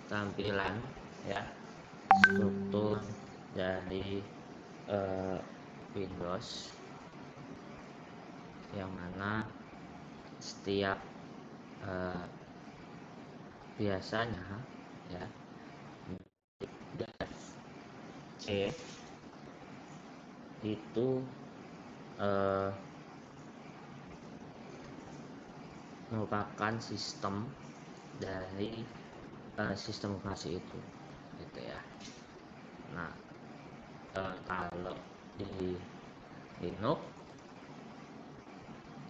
tampilan ya, struktur dari Windows, yang mana setiap biasanya ya dev C itu merupakan sistem dari sistem operasi itu gitu ya. Nah, kalau di Linux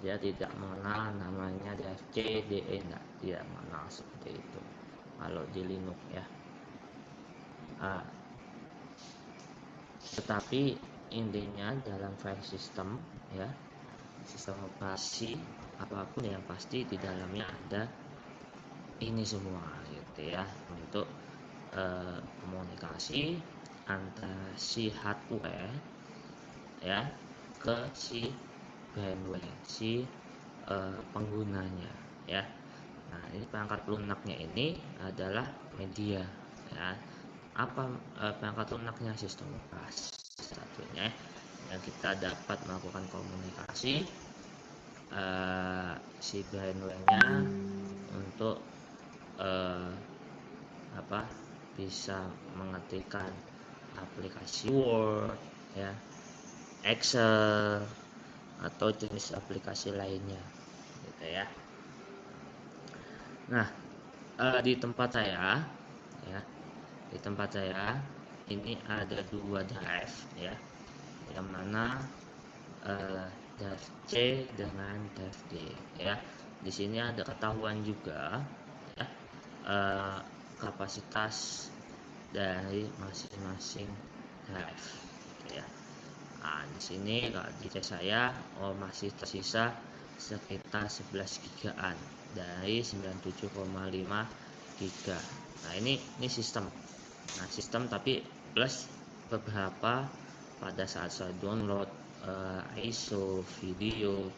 dia tidak mengenal namanya DFC, DE, tidak mengenal seperti itu kalau di Linux ya. Tetapi intinya dalam file system ya, sistem operasi apapun yang pasti di dalamnya ada ini semua gitu ya, untuk komunikasi antara si hardware ya ke si firmware, si penggunanya ya. Nah, ini perangkat lunaknya ini adalah media ya. Apa perangkat lunaknya? Sistem operasi satunya yang kita dapat melakukan komunikasi si firmware-nya untuk bisa mengetikkan aplikasi Word ya, Excel atau jenis aplikasi lainnya gitu ya. Nah, di tempat saya ya, ini ada 2 drive ya, yang mana drive C dengan drive D ya. Di sini ada ketahuan juga ya, kapasitas dari masing-masing drive gitu ya. Nah, di sini kalau di tes saya masih tersisa sekitar 11 gigaan dari 97,5 giga. Nah, ini sistem. Nah, sistem tapi plus beberapa pada saat saya download ISO video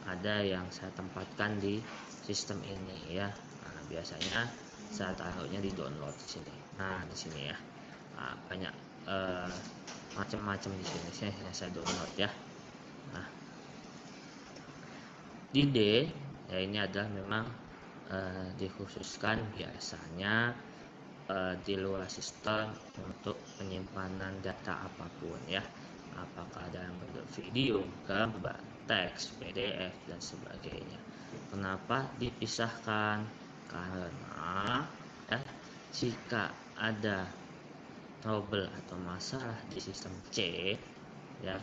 ada yang saya tempatkan di sistem ini ya. Nah, biasanya saya taruhnya di download di sini. Nah, di sini ya. Nah, banyak macam-macam di sini saya download ya. Nah, di D ya, ini adalah memang dikhususkan biasanya di luar sistem untuk penyimpanan data apapun ya, apakah dalam bentuk video, gambar, teks, PDF dan sebagainya. Kenapa dipisahkan? Karena ya, jika ada trouble atau masalah di sistem C ya,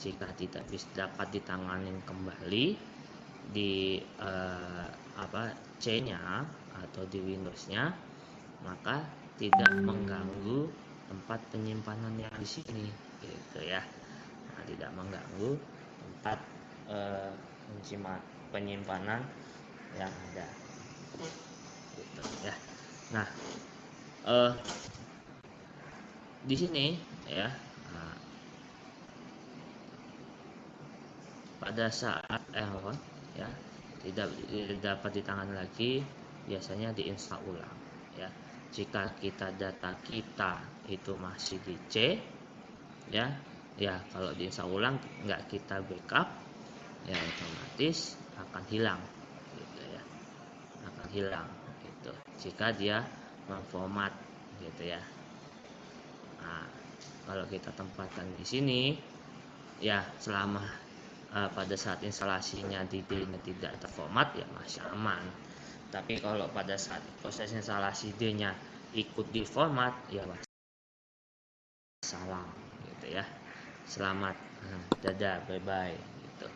jika tidak bisa dapat ditangani kembali di C-nya atau di Windows-nya, maka tidak mengganggu tempat penyimpanan yang di sini gitu ya. Nah, tidak mengganggu tempat penyimpanan yang ada gitu ya. Nah, di sini ya, pada saat error ya, tidak dapat ditangani lagi, biasanya diinstal ulang ya. Jika data kita itu masih di C ya, kalau diinstal ulang nggak kita backup ya, otomatis akan hilang gitu ya, akan hilang gitu jika dia memformat gitu ya. Nah, kalau kita tempatkan di sini ya, selama pada saat instalasinya di D-nya tidak terformat ya masih aman. Tapi kalau pada saat proses instalasi D-nya ikut diformat ya salah gitu ya. Selamat, dadah, bye bye gitu.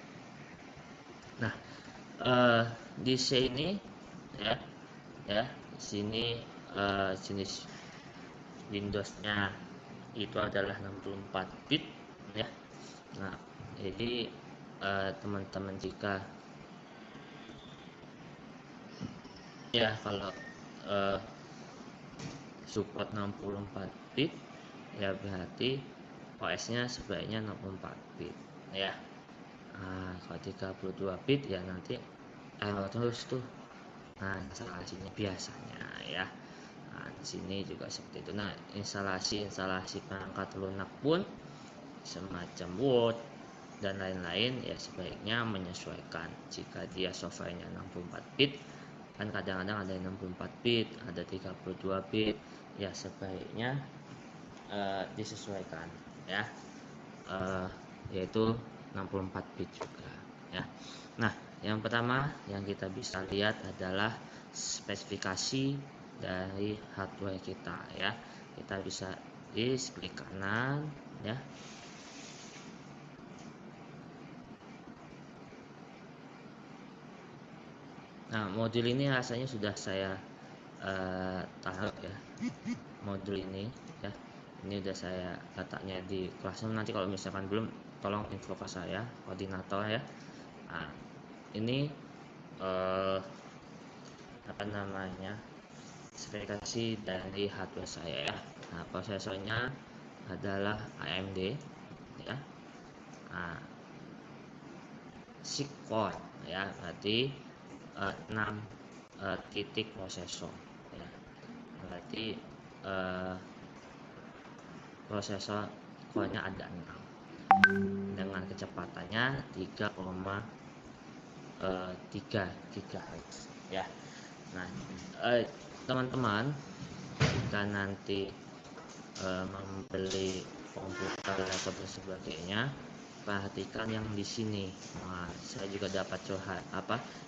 Nah, di sini ya, di sini jenis Windows-nya itu adalah 64 bit ya. Nah, jadi teman-teman jika ya, kalau support 64 bit ya, berarti OS-nya sebaiknya 64 bit ya. Kalau 32 bit ya nanti error terus tuh. Nah, instalasinya biasanya ya. Nah, di sini juga seperti itu. Nah, instalasi perangkat lunak pun semacam Word dan lain-lain ya sebaiknya menyesuaikan. Jika dia softwarenya 64 bit, kan kadang-kadang ada 64 bit, ada 32 bit, ya sebaiknya disesuaikan ya, yaitu 64 bit juga ya. Nah, yang pertama yang kita bisa lihat adalah spesifikasi dari hardware kita ya. Kita bisa klik kanan ya. Nah, modul ini rasanya sudah saya taruh ya, modul ini ya. Ini udah saya letaknya di Classroom. Nanti kalau misalkan belum, tolong info ke saya, koordinator ya. Nah, ini apa namanya, spesifikasi dari hardware saya ya. Nah, prosesornya adalah AMD ya. Nah, 6 core ya, berarti 6 titik prosesor ya. Berarti prosesor core-nya ada 6 dengan kecepatannya 3,3 GHz ya. Nah, teman-teman jika nanti membeli komputer atau sebagainya, perhatikan yang di sini. Nah, saya juga dapat curhat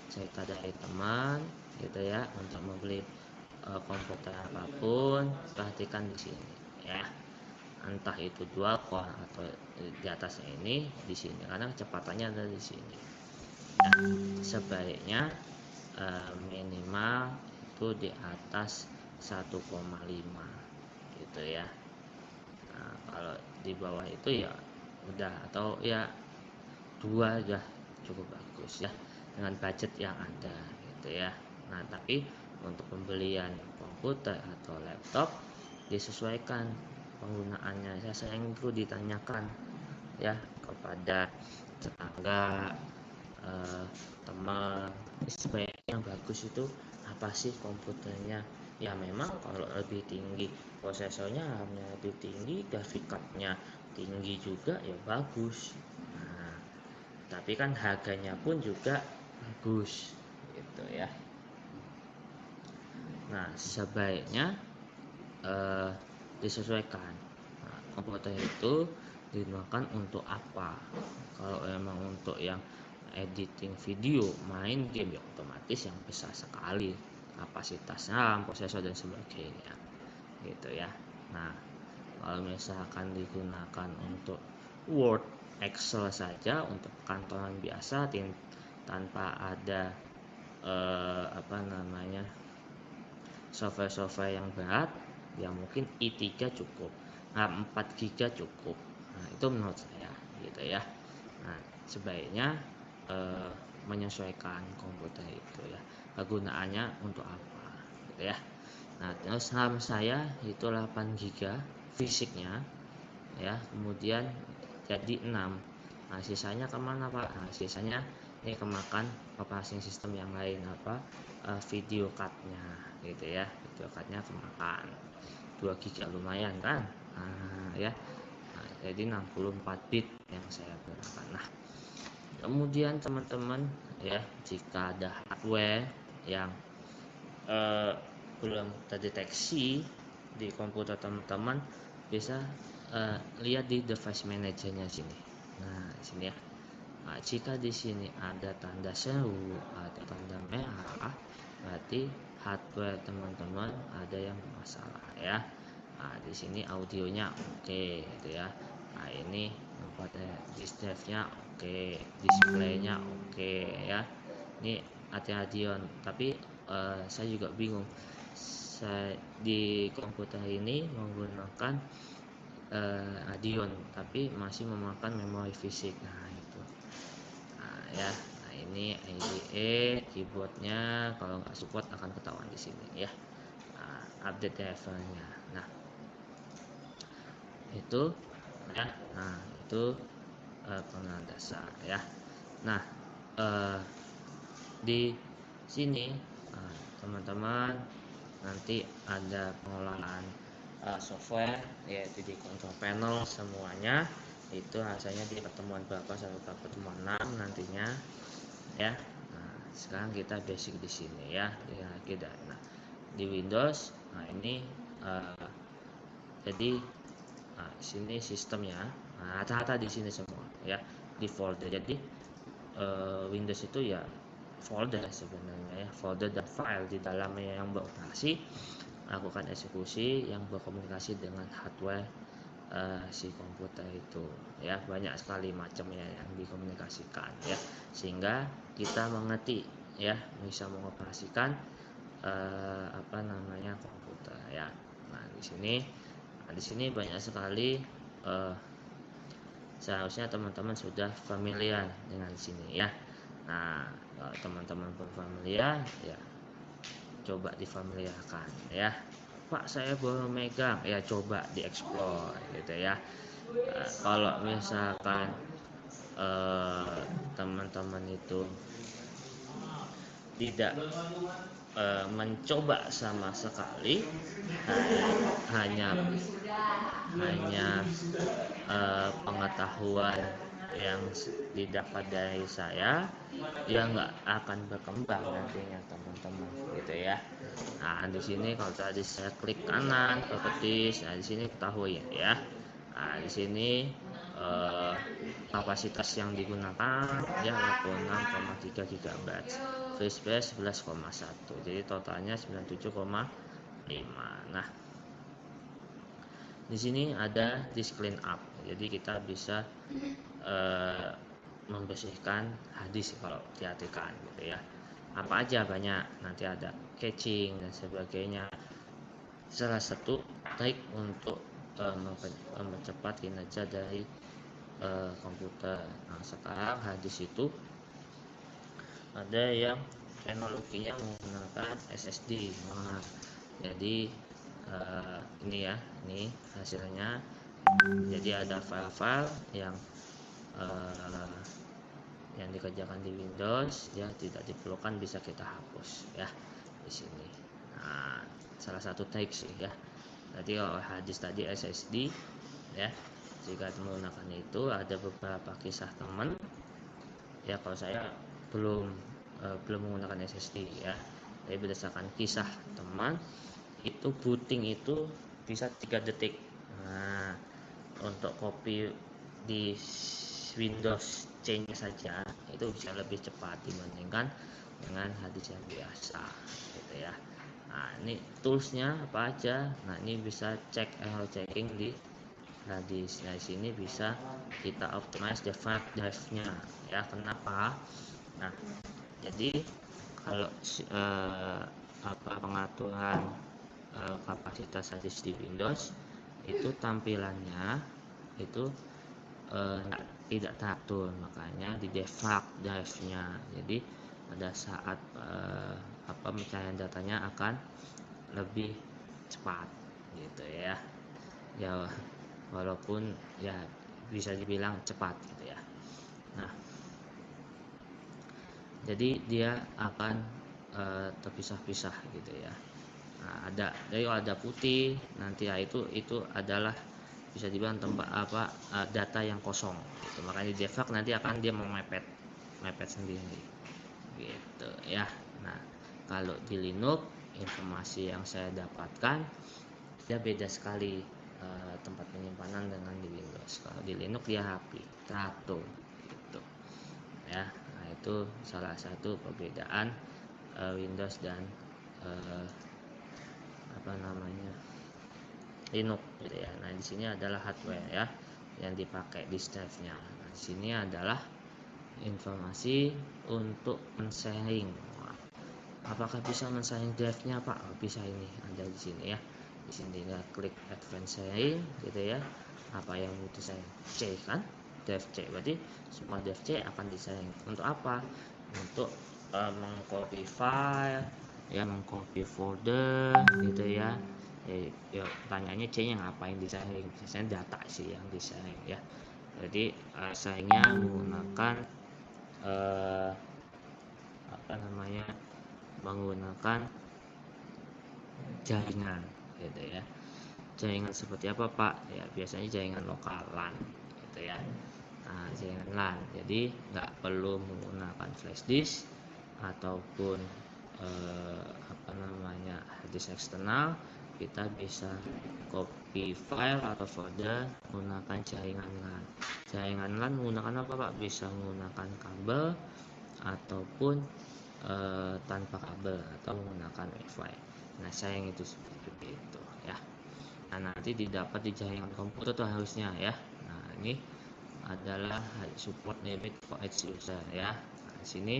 cerita dari teman gitu ya, untuk membeli komputer apapun, perhatikan di sini ya, entah itu dual core atau di atasnya ini di sini, karena kecepatannya ada di sini ya. Sebaiknya minimal itu di atas 1,5 gitu ya. Nah, kalau di bawah itu ya udah, atau ya 2 udah cukup bagus ya dengan budget yang ada gitu ya. Nah, tapi untuk pembelian komputer atau laptop disesuaikan penggunaannya. Saya sering itu ditanyakan ya kepada tetangga, teman, sebaiknya yang bagus itu apa sih komputernya. Ya memang kalau lebih tinggi prosesornya, RAM-nya lebih tinggi, graphic card-nya tinggi juga ya bagus. Nah, tapi kan harganya pun juga bagus gitu ya. Nah, sebaiknya disesuaikan. Nah, komputer itu digunakan untuk apa? Kalau memang untuk yang editing video, main game, ya otomatis yang besar sekali kapasitasnya, RAM, prosesor dan sebagainya gitu ya. Nah, kalau misalkan digunakan untuk Word, Excel saja, untuk kantoran biasa tanpa ada software-software yang berat, ya mungkin i3 cukup, RAM 4 GB cukup. Nah, itu menurut saya gitu ya. Nah, sebaiknya menyesuaikan komputer itu ya, kegunaannya untuk apa gitu ya. Nah, terus RAM saya itu 8 GB fisiknya ya, kemudian jadi 6. Nah, sisanya kemana Pak? Nah, sisanya ini kemakan operasi sistem yang lain, video cardnya gitu ya. Video cardnya kemakan 2 GB, lumayan kan. Nah, ya. Nah, jadi 64 bit yang saya gunakan. Nah, kemudian teman-teman ya, jika ada hardware yang belum terdeteksi di komputer teman-teman, bisa lihat di device manajernya sini. Nah, sini ya. Nah, jika di sini ada tanda seru atau tanda merah, berarti hardware teman-teman ada yang bermasalah ya. Nah, di sini audionya oke gitu ya. Nah, ini pada disk drive-nya oke, displaynya oke ya. Ini hati-hati, tapi saya juga bingung. Saya di komputer ini menggunakan Radeon, tapi masih memakan memori fisik. Nah, itu. Nah, ya. Nah, ini IDE keyboardnya kalau nggak support akan ketahuan di sini ya. Nah, update drivernya. Nah, itu ya. Nah, itu pengenalan dasar ya. Nah, di sini teman-teman nanti ada pengelolaan software, yaitu di control panel semuanya. Itu rasanya di pertemuan berapa sampai pertemuan 6 nantinya ya. Nah, sekarang kita basic di sini ya. Nah, di Windows, nah ini jadi di sini sistemnya, nah, rata-rata di sini semua ya, di folder. Jadi Windows itu ya folder sebenarnya ya, folder dan file di dalamnya yang beroperasi, lakukan eksekusi yang berkomunikasi dengan hardware si komputer itu ya. Banyak sekali macamnya yang dikomunikasikan ya, sehingga kita mengerti ya, bisa mengoperasikan komputer ya. Nah, di sini banyak sekali, seharusnya teman-teman sudah familiar dengan sini ya. Nah, kalau teman-teman belum familiar ya, coba difamiliarkan ya. Pak, saya baru megang, ya coba dieksplor gitu ya. Kalau misalkan teman-teman itu tidak mencoba sama sekali, hanya pengetahuan yang didapat dari saya, ya nggak akan berkembang nantinya teman-teman gitu ya. Nah, di sini kalau tadi saya klik kanan ke petis, nah di sini ketahui ya. Nah, di sini kapasitas yang digunakan ya 26,3 GB, free space 11,1, jadi totalnya 97,5. Nah, di sini ada disk clean up, jadi kita bisa membersihkan harddisk kalau diartikan gitu ya. Apa aja banyak, nanti ada caching dan sebagainya. Salah satu trik untuk mempercepat kinerja dari komputer. Nah, sekarang harddisk itu ada yang teknologinya menggunakan SSD. Nah, jadi ini ya, ini hasilnya. Jadi ada file-file yang dikerjakan di Windows ya, tidak diperlukan, bisa kita hapus ya di sini. Nah, salah satu trik sih ya. Tadi kalau harddisk tadi SSD ya, jika menggunakan itu ada beberapa kisah teman ya. Kalau saya belum menggunakan SSD ya, tapi berdasarkan kisah teman itu booting itu bisa 3 detik. Nah, untuk copy di Windows C-nya saja itu bisa lebih cepat dibandingkan dengan harddisk yang biasa gitu ya. Nah, ini toolsnya apa aja. Nah, ini bisa cek error checking di harddisk. Nah, di sini bisa kita optimize default drive-nya ya. Kenapa? Nah, jadi kalau pengaturan kapasitas harddisk di Windows itu tampilannya itu tidak teratur, makanya di default drive-nya. Jadi pada saat pencahayaan datanya akan lebih cepat gitu ya. Ya walaupun ya bisa dibilang cepat gitu ya. Nah, jadi dia akan terpisah-pisah gitu ya. Nah, jadi kalau ada putih nanti ya itu adalah bisa dibilang tempat data yang kosong gitu. Makanya di default nanti akan dia mepet sendiri gitu ya. Nah, kalau di Linux informasi yang saya dapatkan dia beda sekali tempat penyimpanan dengan di Windows. Kalau di Linux dia rapi, teratur gitu ya. Nah, itu salah satu perbedaan Windows dan Linux gitu ya. Nah, di sini adalah hardware ya yang dipakai di drive-nya. Nah, di sini adalah informasi untuk men-sharing. Apakah bisa men-sharing drive-nya, Pak? Bisa, ini ada di sini ya. Di sini tinggal klik advance sharing gitu ya. Apa yang butuh saya C kan? Drive C, berarti semua drive C akan di-sharing. Untuk apa? Untuk mengcopy file ya, mengcopy folder gitu ya. Tanyanya C nya ngapain di-sharing? Biasanya data sih yang di-sharing ya. Jadi sharingnya menggunakan menggunakan jaringan gitu ya. Jaringan seperti apa Pak? Ya biasanya jaringan lokal LAN gitu ya. Nah, jaringan LAN, jadi nggak perlu menggunakan flash disk ataupun apa namanya hard disk eksternal. Kita bisa copy file atau folder menggunakan jaringan LAN. Jaringan LAN menggunakan apa Pak? Bisa menggunakan kabel ataupun tanpa kabel atau menggunakan WiFi. Nah, sayang itu seperti itu ya. Nah, nanti didapat di jaringan komputer tuh harusnya ya. Nah, ini adalah support limit for edge user ya. Nah, di sini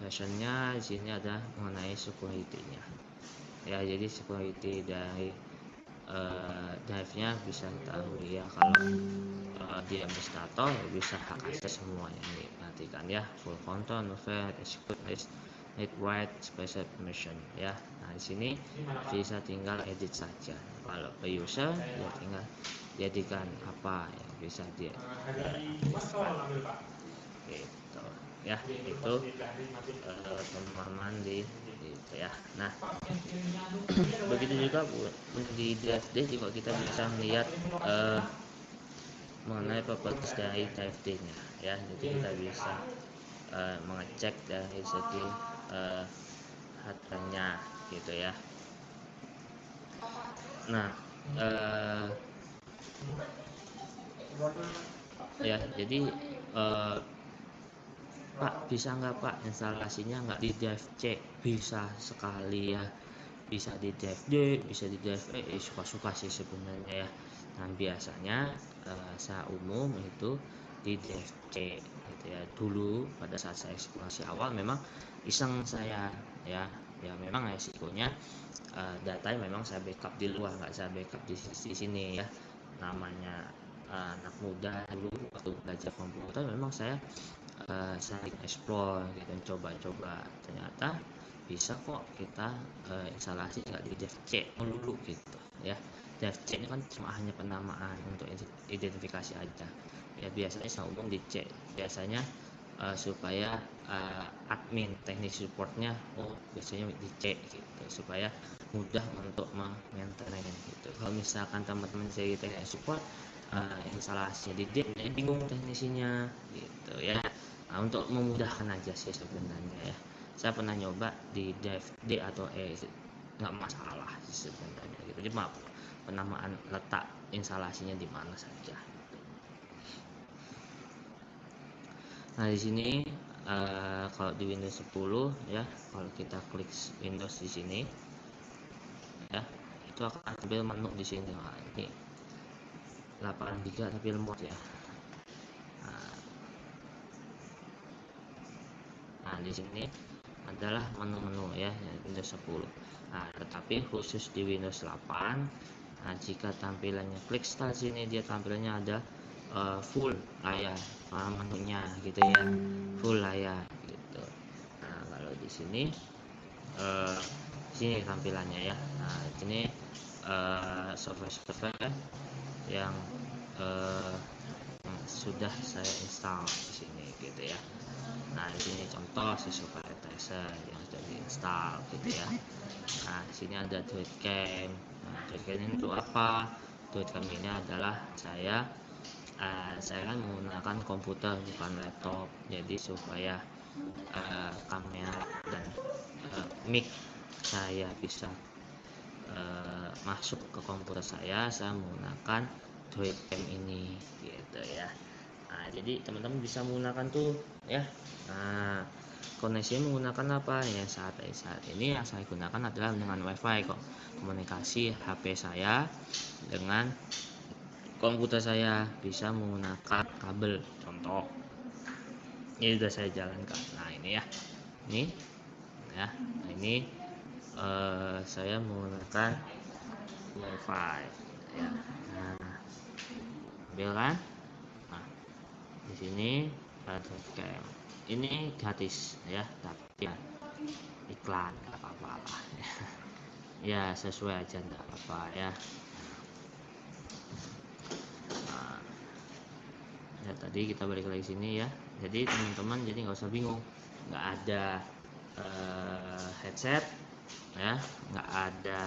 versionnya di sini ada mengenai security-nya. Ya, jadi security dari drive-nya bisa diketahui ya. Kalau dia administrator bisa hak akses semuanya ini perhatikan ya, full control, novel, execute, read write, special permission ya. Nah, di sini bisa tinggal edit saja. Kalau ke user ya tinggal jadikan apa yang bisa dia gitu ya. Itu pemahaman di itu ya. Nah, begitu juga di DFD juga kita bisa melihat mengenai properties dari DFD-nya ya. Jadi kita bisa mengecek dari segi harganya gitu ya. Nah, ya jadi Pak, bisa nggak Pak instalasinya nggak di drive C? Bisa sekali ya, bisa di drive D, bisa di drive E, suka-suka sih sebenarnya ya. Nah, biasanya secara umum itu di drive C gitu ya. Dulu pada saat saya eksplorasi awal memang iseng saya ya, memang resikonya datanya memang saya backup di luar, nggak saya backup di sini ya. Namanya anak muda dulu waktu belajar komputer memang saya sering explore gitu, coba-coba, ternyata bisa kok kita instalasi nggak di dev C dulu gitu ya. Dev C ini kan cuma hanya penamaan untuk identifikasi aja ya, biasanya saya umum di C biasanya supaya admin teknik supportnya biasanya di C gitu, supaya mudah untuk maintenance gitu. Kalau misalkan teman-teman saya teknik support instalasi di D bingung teknisinya gitu ya. Nah, untuk memudahkan aja sih sebenarnya ya, saya pernah nyoba di dev D atau E nggak masalah sih sebenarnya gitu, cuma penamaan letak instalasinya di mana saja. Nah, di sini kalau di Windows 10 ya, kalau kita klik Windows di sini ya, itu akan tampil menu di sini. Nah, ini 8 GB tampil mode ya. Nah, di sini adalah menu-menu ya Windows 10. Nah, tetapi khusus di Windows 8, nah jika tampilannya klik start sini dia tampilannya ada full layar menunya gitu ya, full layar gitu. Nah, kalau di sini sini tampilannya ya. Nah, ini software yang sudah saya install di sini gitu ya. Nah, di sini contoh software tracer yang sudah diinstal gitu ya. Nah, di sini ada DroidCam. Nah, DroidCam ini untuk apa? DroidCam ini adalah saya kan menggunakan komputer bukan laptop, jadi supaya kamera dan mic saya bisa masuk ke komputer saya menggunakan DroidCam ini gitu ya. Nah, jadi teman-teman bisa menggunakan tuh ya. Nah, koneksinya menggunakan apa ya, saat ini yang saya gunakan adalah dengan WiFi kok, komunikasi HP saya dengan komputer saya bisa menggunakan kabel contoh. Ini sudah saya jalankan. Nah, ini ya, ini ya. Nah, ini saya menggunakan WiFi ya. Nah, ambil kan. Nah, di sini ada cam. Ini gratis ya, tapi ya iklan nggak apa-apa lah ya, sesuai aja nggak apa-apa ya. Nah, ya tadi kita balik lagi sini ya, jadi teman-teman jadi nggak usah bingung, nggak ada headset ya, nggak ada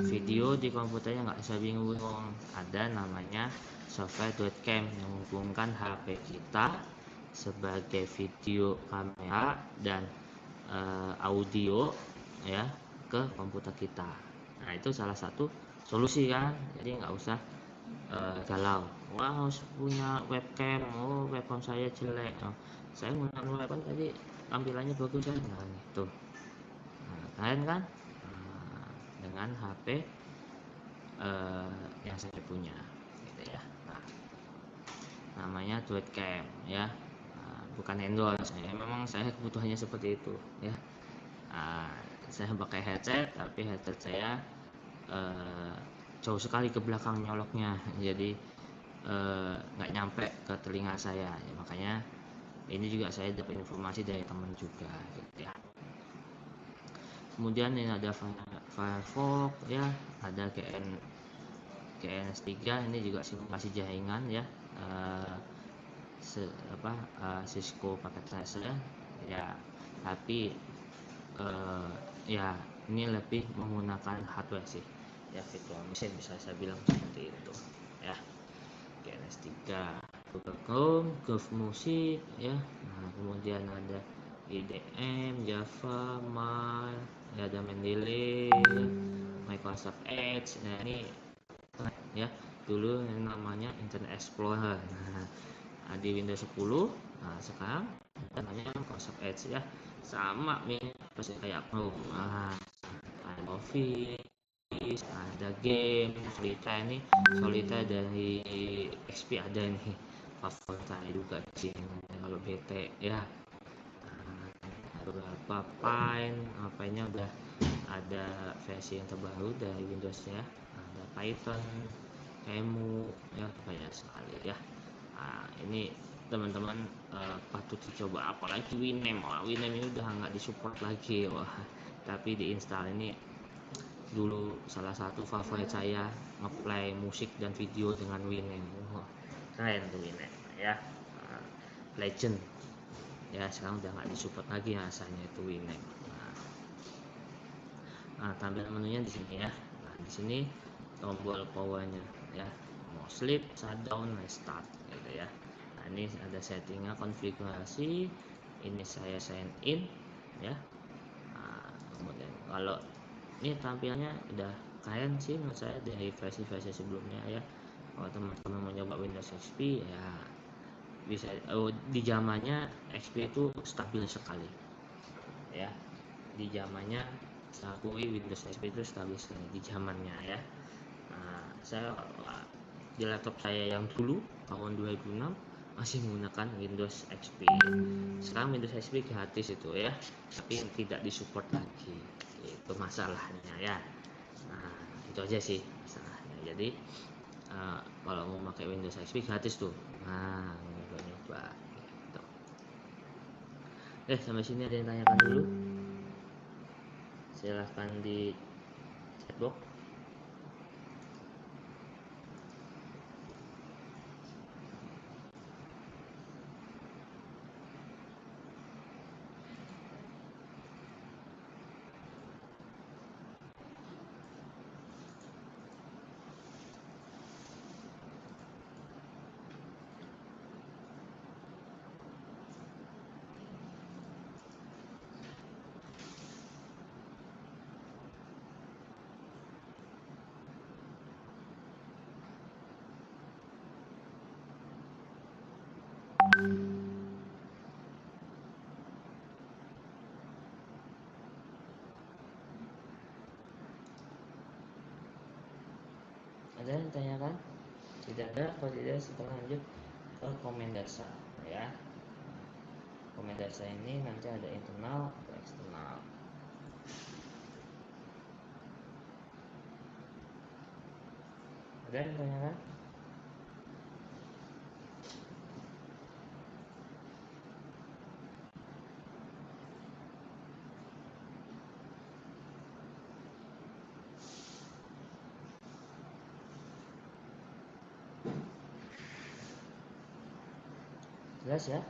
video di komputernya, nggak usah bingung-bingung. Ada namanya software webcam yang menghubungkan HP kita sebagai video kamera dan audio ya ke komputer kita. Nah, itu salah satu solusi kan, jadi nggak usah galau, wah harus punya webcam, webcam saya jelek, saya menggunakan webcam tadi tampilannya bagus kan. Nah itu, kalian kan dengan HP yang saya punya gitu ya. Nah, namanya webcam ya, bukan endorse ya, memang saya kebutuhannya seperti itu ya. Saya pakai headset, tapi headset saya jauh sekali ke belakang nyoloknya, jadi nggak nyampe ke telinga saya ya, makanya ini juga saya dapat informasi dari teman juga gitu ya. Kemudian ini ada Firefox ya, ada GNS3, ini juga simulasi jaringan ya, Cisco Packet Tracer ya, tapi ya ini lebih menggunakan hardware sih ya, virtual machine bisa saya bilang seperti itu ya. GNS3, Google Chrome, Groove Music ya. Nah, kemudian ada IDM, Java, Mai, ya, ada Mendeley, Microsoft Edge. Nah, ini ya, dulu yang namanya Internet Explorer. Nah, di Windows 10, nah sekarang namanya Microsoft Edge ya. Sama nih pasti kayak Chrome. Nah, ada Office, ada game Solitaire nih, Solitaire dari XP ada nih, favorit saya juga sih kalau BT ya. Beberapa Pine-nya udah ada versi yang terbaru dari Windows ya, ada Python, Emu ya, banyak sekali ya. Nah, ini teman-teman patut dicoba, apalagi Winamp. Winamp ini udah nggak disupport lagi, wah, tapi diinstal. Ini dulu salah satu favorit saya, ngeplay musik dan video dengan Winamp. Keren tuh Winamp ya. Legend ya, sekarang udah nggak disupport lagi rasanya itu Winamp. Nah, tampilan menunya di sini ya. Nah, di sini tombol powernya ya, mau sleep, shutdown, restart gitu ya. Nah, ini ada settingnya, konfigurasi. Ini saya sign in ya. Nah, kemudian kalau ini tampilannya udah keren sih menurut saya dari versi-versi sebelumnya ya. Kalau teman-teman mau nyoba Windows XP ya bisa. Di zamannya XP itu stabil sekali ya, di zamannya saya akui Windows XP itu stabil sekali di zamannya ya. Nah, saya di laptop saya yang dulu tahun 2006 masih menggunakan Windows XP. Sekarang Windows XP gratis itu ya, tapi tidak disupport lagi, itu masalahnya ya. Nah, itu aja sih masalahnya. Jadi kalau mau pakai Windows XP gratis tuh, nah nyoba gitu. Sampai sini ada yang tanyakan dulu, silahkan di chatbox. Ada yang tanyakan? Tidak ada. Kalau tidak, setelah lanjut ke komen dasar ya. Komen dasar ini nanti ada internal atau eksternal. Ada yang tanyakan? Jelas ya?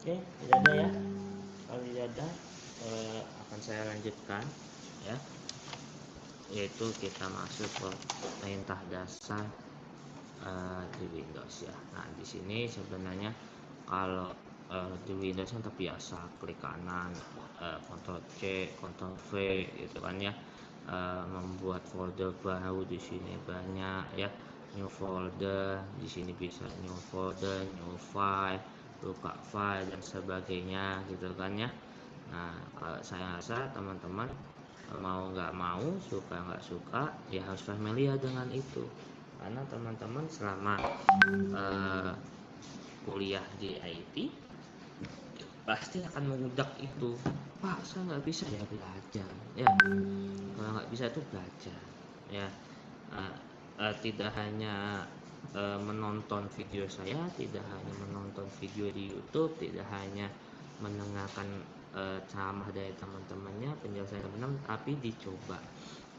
Oke, tidak ada ya. Kalau tidak ada, akan saya lanjutkan ya, yaitu kita masuk ke perintah dasar di Windows ya. Nah, di sini sebenarnya kalau di Windows kan terbiasa klik kanan, Ctrl C, Ctrl V gitu kan ya, membuat folder baru di sini banyak ya, new folder, di sini bisa new folder, new file, buka file dan sebagainya gitu kan ya. Nah, kalau saya rasa teman-teman mau nggak mau, suka nggak suka, ya harus familiar dengan itu, karena teman-teman selama kuliah di IT pasti akan mengudak itu. Pak, saya nggak bisa, ya belajar ya. Kalau nggak bisa itu belajar ya. Tidak hanya menonton video saya, tidak hanya menonton video di YouTube, tidak hanya mendengarkan ceramah dari teman-temannya, penjelasan teman-teman, tapi dicoba.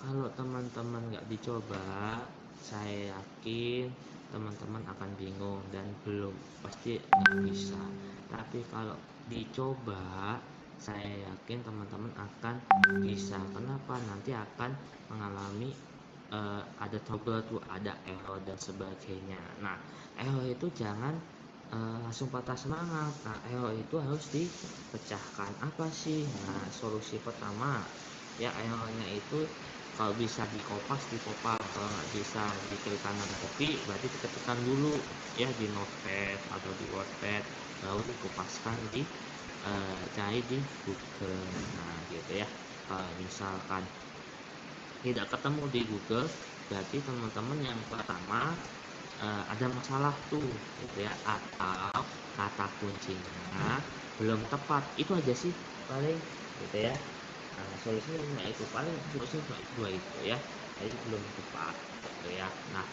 Kalau teman-teman nggak dicoba, saya yakin teman-teman akan bingung dan belum pasti nggak bisa. Tapi kalau dicoba, saya yakin teman-teman akan bisa. Kenapa? Nanti akan mengalami ada trouble tuh, ada error dan sebagainya. Nah, error itu jangan langsung patah semangat. Nah, error itu harus dipecahkan. Apa sih? Nah, solusi pertama ya, errornya itu kalau bisa dikopas, kalau nggak bisa di klik kanan copy, berarti kita tekan dulu ya di notepad atau di wordpad, lalu dikopaskan di cari di Google. Nah, gitu ya. Kalau misalkan tidak ketemu di Google, berarti teman-teman yang pertama ada masalah tuh gitu ya, atau kata kuncinya belum tepat. Itu aja sih paling gitu ya. Nah, solusinya itu paling, solusinya dua itu ya, jadi belum tepat gitu ya. Nah,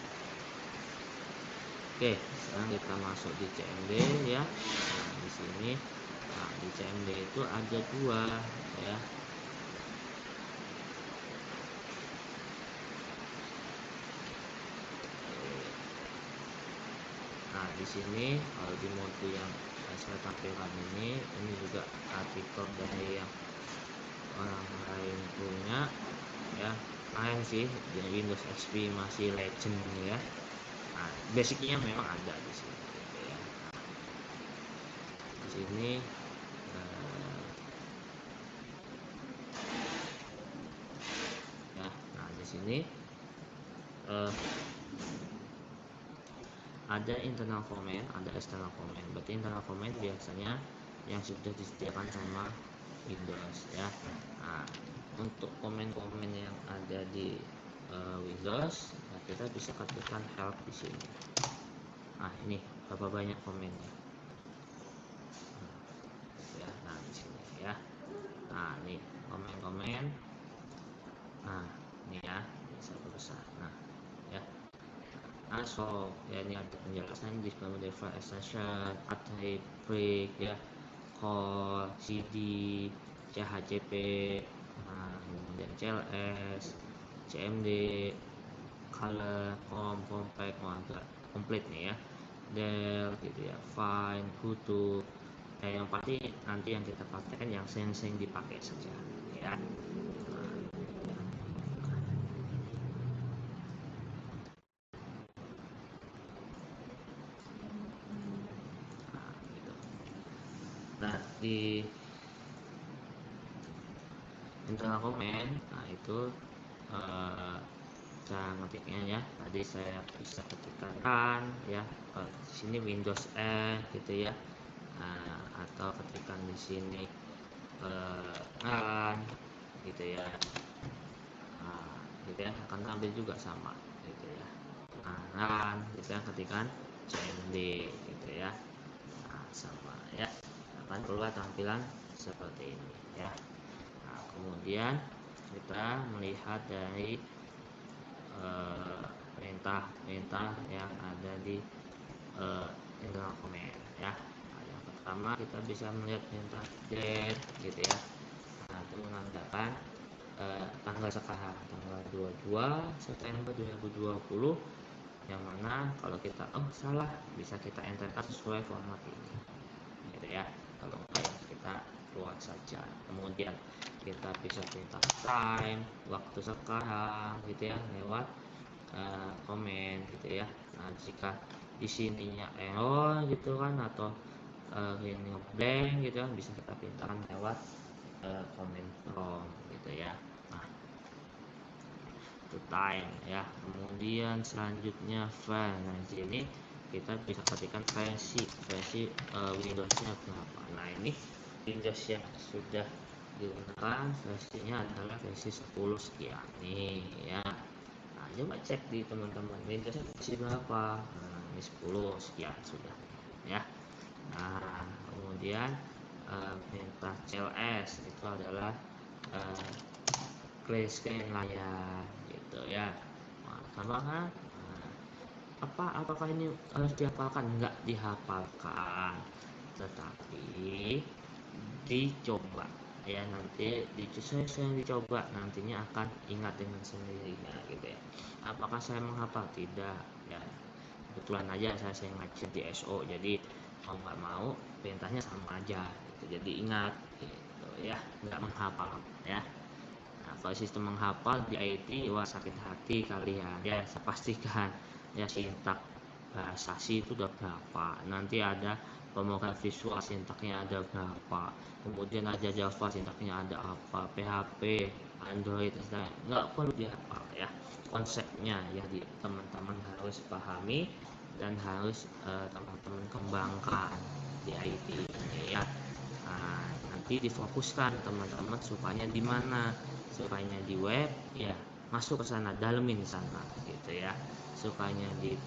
oke, sekarang kita masuk di CMD ya. Nah, di sini, nah, di CMD itu ada dua ya. Nah, di sini kalau di mode yang saya tampilkan ini juga artikel dari yang orang lain punya ya, lain sih di Windows XP masih legend ya. Nah, basicnya memang ada di sini gitu ya. Di sini ya, nah di sini ada internal comment, ada external comment. Berarti internal comment biasanya yang sudah disediakan sama Windows ya. Nah, untuk komen-komen yang ada di Windows, nah kita bisa ketikkan help di sini. Nah, ini berapa banyak komennya ya. Nah, di sini ya. Nah, ini komen-komen. Nah, ini ya, bisa besar. Nah, ya. So ya, ini ada penjelasan di file extension, type, break ya, call, cd, chcp, nah, kemudian cls, cmd, color, compact, agak komplit nih ya, del gitu ya, fine, kutu ya, yang pasti nanti yang kita pakai yang sering-sering dipakai saja ya. Nah, di internal comment, nah itu cara ngetiknya ya. Tadi saya bisa ketikkan ya, di sini Windows N gitu ya. Nah, atau ketikkan di sini kan gitu ya. Nah, gitu ya, akan tampil juga sama gitu ya. Nah, kan gitu ya, ketikkan CMD gitu ya. Nah, sama ya, akan keluar tampilan seperti ini ya. Nah, kemudian kita melihat dari perintah-perintah yang ada di internal comment ya. Nah, yang pertama kita bisa melihat perintah date gitu ya. Nah, itu menandakan tanggal sekarang, tanggal 22 September 2020, yang mana kalau kita salah, bisa kita enterkan sesuai format ini gitu ya. kalau enggak kita keluar saja. Kemudian kita bisa perintah time waktu sekarang gitu ya lewat komen gitu ya. Nah jika di sininya error gitu kan atau ini blank gitu kan, bisa kita pintakan lewat comment from gitu ya. Nah itu time ya. Kemudian selanjutnya file. Nah di sini kita bisa ketikkan versi Windowsnya berapa. Nah ini Windows yang sudah digunakan versinya adalah versi 10 sekian nih ya. Nah coba cek di teman-teman Windows versi berapa. Nah ini 10 sekian sudah ya. Nah kemudian perintah CLS itu adalah clear screen layar gitu ya. Nah, apakah apakah ini harus dihafalkan? Enggak dihafalkan, tetapi dicoba ya. Nanti saya dicoba, nantinya akan ingat dengan sendirinya gitu ya. Apakah saya menghafal? Tidak ya, kebetulan aja saya ngajar di SO, jadi mau nggak mau perintahnya sama aja gitu. Jadi ingat gitu ya, nggak menghafal ya. Nah, kalau sistem menghafal di IT, wah sakit hati kalian ya. Saya pastikan ya, sintak bahasa C itu udah berapa, nanti ada pemrograman visual sintaknya ada berapa, kemudian ada Java sintaknya ada apa, PHP, Android, nggak perlu dihafal ya. Konsepnya ya teman-teman harus pahami dan harus teman-teman kembangkan di IT ini ya. Nah, nanti difokuskan teman-teman sukanya di mana, sukanya di web ya masuk ke sana, dalemin di sana gitu ya. Sukanya di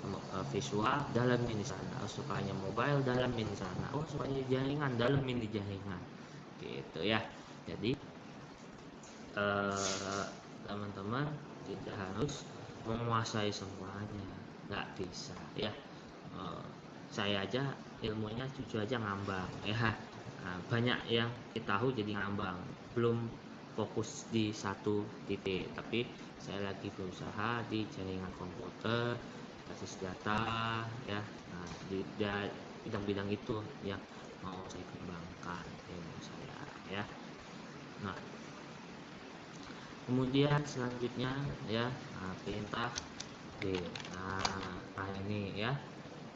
visual, dalemin di sana. Sukanya mobile, dalemin di sana. Oh sukanya di jaringan, dalemin di jaringan gitu ya. Jadi teman-teman tidak harus menguasai semuanya, nggak bisa ya. Saya aja ilmunya jujur aja ngambang ya. Nah, banyak yang kita tahu jadi ngambang, belum fokus di satu titik. Tapi saya lagi berusaha di jaringan komputer, basis data ya. Nah, di bidang-bidang itu yang mau saya kembangkan ilmu saya ya. Nah kemudian selanjutnya ya, perintah D. Nah ini ya.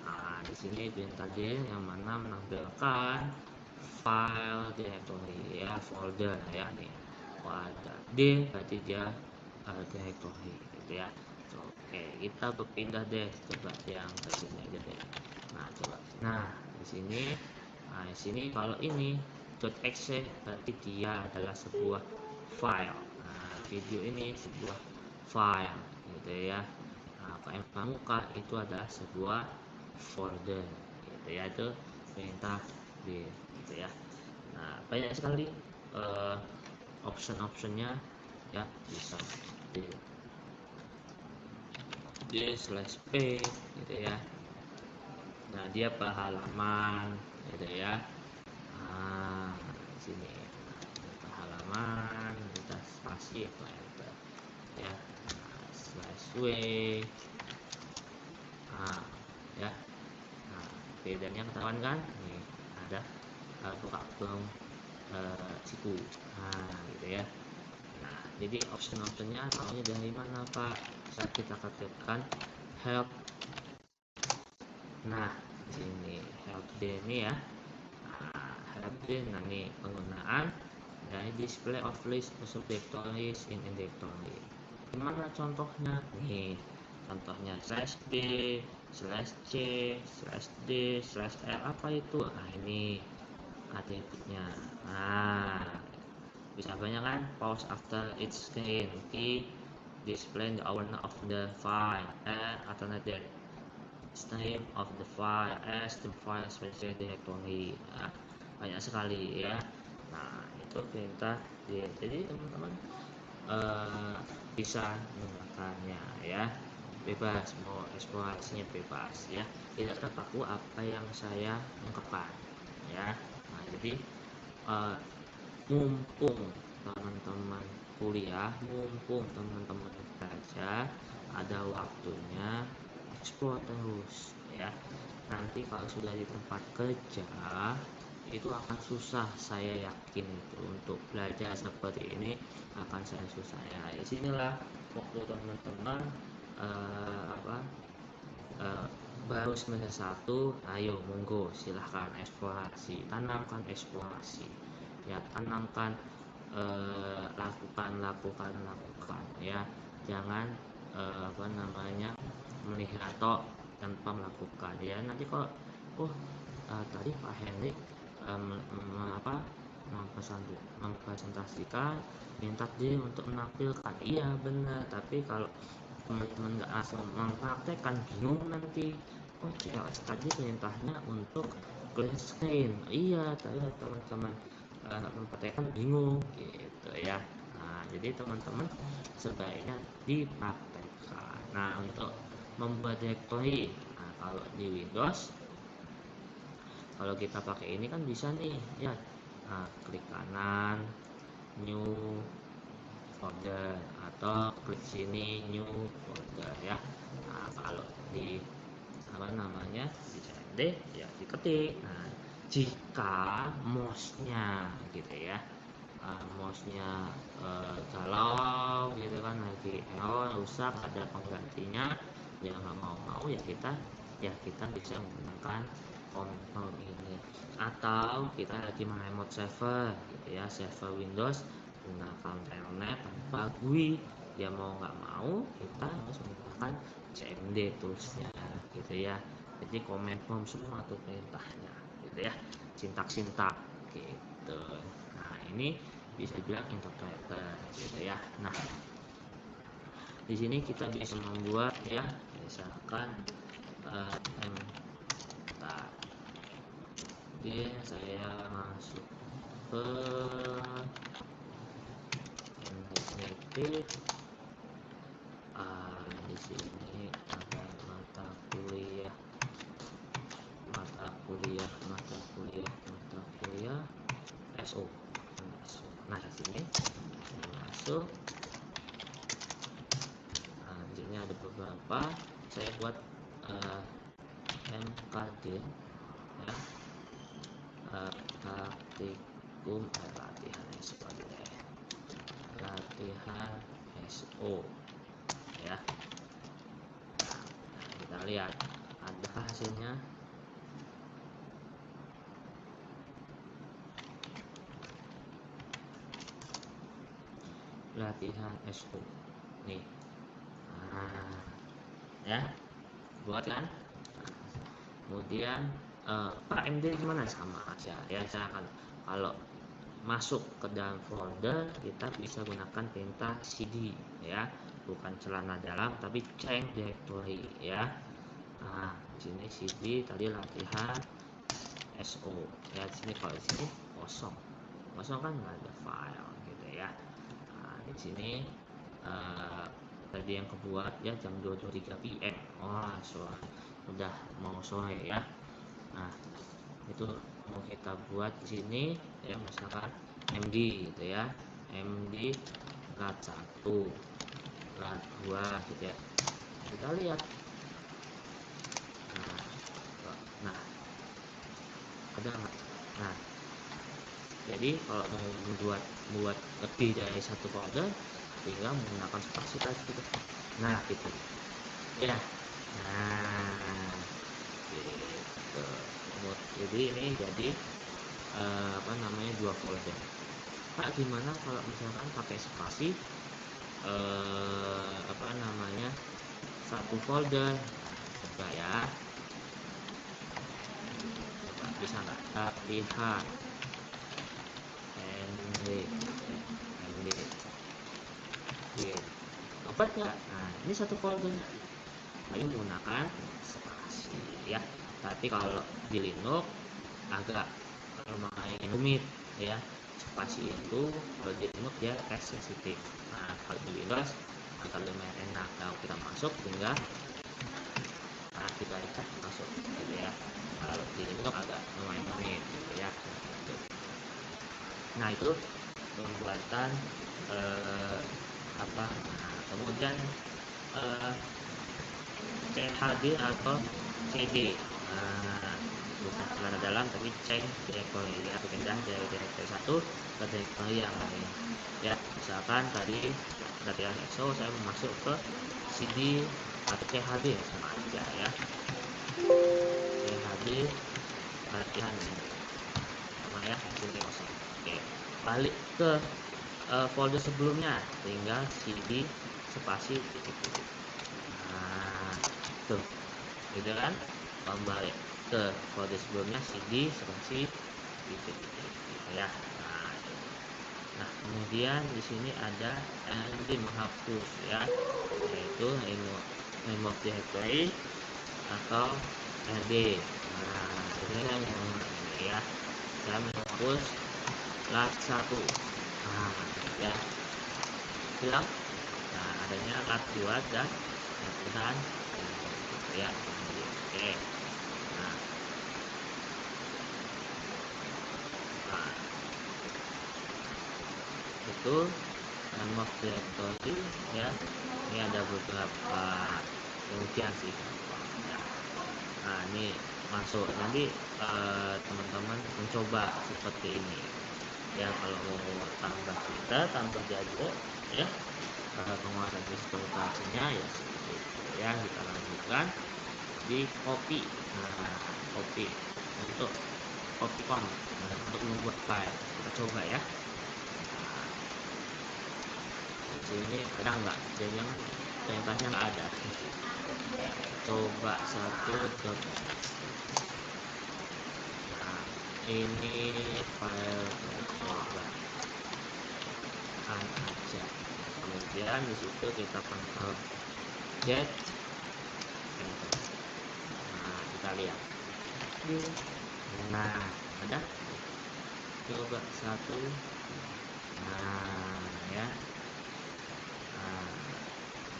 Nah, di sini perintah D yang mana menampilkan file directory ya, folder ya nih. Kalau ada D berarti dia directory gitu ya. Oke, kita berpindah deh, coba yang ke sini aja deh. Nah, coba. Nah, di sini kalau ini .exe berarti dia adalah sebuah file. Nah, video ini sebuah file gitu ya. Nah, KM Pramuka itu adalah sebuah folder gitu ya. Itu perintah D gitu ya. Nah banyak sekali option-optionnya ya, bisa di slash p gitu ya. Nah dia per halaman gitu ya. Nah di sini per halaman kita spasi ya, slash w. Nah ya. Nah bedanya ketahuan kan, nih ada buka belum siku. Nah gitu ya. Nah jadi option-optionnya tahunya dari mana Pak? Saat kita ketikkan help. Nah di sini help D ini ya. Nah help D, nah ini penggunaan dari display of list of directories in directory. Gimana contohnya? Nih contohnya slash D, slash C, slash D, slash R, apa itu? Nah ini atributnya. Nah bisa banyak kan, pause after each screen key, display the owner of the file, and alternate name of the file as the file specific directory. Nah, banyak sekali ya. Nah itu perintah dia. Jadi teman-teman bisa menggunakannya ya, bebas, mau eksplorasinya bebas ya, tidak terpaku apa yang saya ungkapkan ya. Nah jadi mumpung teman-teman kuliah, mumpung teman-teman belajar, ada waktunya eksplor terus ya. Nanti kalau sudah di tempat kerja, itu akan susah, saya yakin itu untuk belajar seperti ini akan saya susah ya. Disinilah waktu teman-teman baru semester 1, ayo monggo silahkan eksplorasi, tanamkan eksplorasi ya, tanamkan, lakukan ya, jangan melihat tok tanpa melakukan ya. Nanti kalau tadi Pak Hendrik mempresentasikan, minta dia untuk menampilkan, iya benar, tapi kalau teman-teman nggak langsung mempraktekkan bingung nanti. CLS tadi perintahnya untuk clear screen, iya, tapi teman-teman mempraktekkan bingung gitu ya. Nah, jadi teman-teman sebaiknya dipraktekkan. Nah, untuk membuat directory, nah, kalau di Windows, kalau kita pakai ini kan bisa nih ya. Nah, klik kanan new folder atau klik sini new folder ya. Nah, kalau di di CMD ya diketik. Nah, jika mouse-nya gitu ya, mouse-nya galau gitu kan, lagi error, rusak, ada penggantinya, ya nggak mau ya kita bisa menggunakan kontrol ini. Atau kita lagi remote server gitu ya, server Windows menggunakan telnet tanpa GUI, ya mau nggak mau kita harus menggunakan CMD toolsnya gitu ya. Jadi command prompt semua tuh perintahnya gitu ya, sintak gitu. Nah, ini bisa dibilang interpreter gitu ya. Nah, di sini kita bisa membuat ya, misalkan Oke, saya masuk ke initiative. Di sini ada mata kuliah SO. Nah, di sini masuk. Nah, di sini ada beberapa. Saya buat MKD ya, praktikum latihan SO ya. Nah, kita lihat ada hasilnya. Latihan SO nih. Nah, ya, buat kan. Kemudian Pak MD gimana, sama aja ya. Saya akan, kalau masuk ke dalam folder, kita bisa gunakan perintah cd ya, bukan celana dalam tapi change directory ya. Nah, di sini cd tadi latihan SO ya. Di sini kalau di sini kosong kan nggak ada file gitu ya. Nah, di sini tadi yang kebuat ya jam 2:23 PM. Wah, udah mau sore ya. Nah, itu mau kita buat di sini ya, misalkan MD gitu ya, MD lat 1 lat 2 gitu ya. Kita lihat. Nah, ada nggak? Nah, jadi kalau mau buat lebih dari satu folder, tinggal menggunakan spasi tadi gitu. Nah, gitu ya. Nah, gitu. Jadi ini jadi dua folder. Pak, gimana kalau misalkan pakai spasi satu folder? Coba ya, bisa nggak? Lihat dapat nggak? Nah, ini satu folder. Ayo menggunakan spasi ya. Tapi kalau di Linux agak lumayan rumit ya. Spasi itu kalau di Linux dia case sensitif. Nah, kalau di Windows agak lumayan enak. Kalau kita masuk tinggal kita lihat masuk gitu ya. Kalau di Linux agak lumayan rumit gitu ya. Nah, itu pembuatan kemudian CHD atau CD. Nah, bukan celana dalam tapi change directory ya, berpindah dari directory satu ke directory yang lain ya. Misalkan tadi latihan EXO saya masuk ke CD atau CHD sama aja ya, CHD latihan sama ya, sini kosong. Oke, balik ke folder sebelumnya, tinggal CD spasi titik. Nah tuh gitu kan, kembali ke folder sebelumnya CD spasi titik gitu ya. Nah kemudian di sini ada LD menghapus ya, yaitu remove directory atau LD. Nah ini yang ya, saya menghapus lat 1. Nah ya hilang. Nah adanya lat 2 dan latihan ya. Oke, nah itu remove directory ya. Ini ada beberapa pengujian sih ya. Nah ini masuk, nanti teman-teman mencoba seperti ini ya. Kalau mau tambah kita tambah jago ya, penguasaan sistem operasinya ya seperti itu ya. Kita lanjutkan di copy. Nah copy untuk copy com untuk membuat file, kita coba ya. Ini ada nggak? Jangan perintahnya nggak ada. Coba satu ke. Nah, ini file coba aja. Kemudian di situ kita Ctrl Z. Nah kita lihat. Nah ada. Coba satu. Nah ya.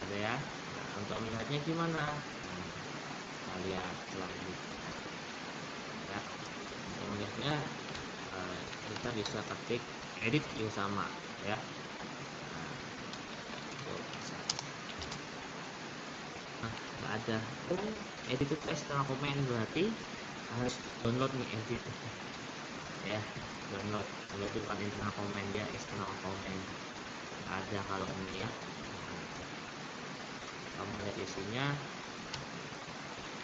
Ada ya. Nah, untuk melihatnya gimana? Kita lihat selanjutnya ya. Untuk melihatnya kita bisa ketik edit yang sama ya. Nah nggak ada. Edit itu external comment, berarti harus download nih edit ya. Download itu bukan internal comment, dia external comment. Nggak ada kalau ini ya. Kamu lihat isinya,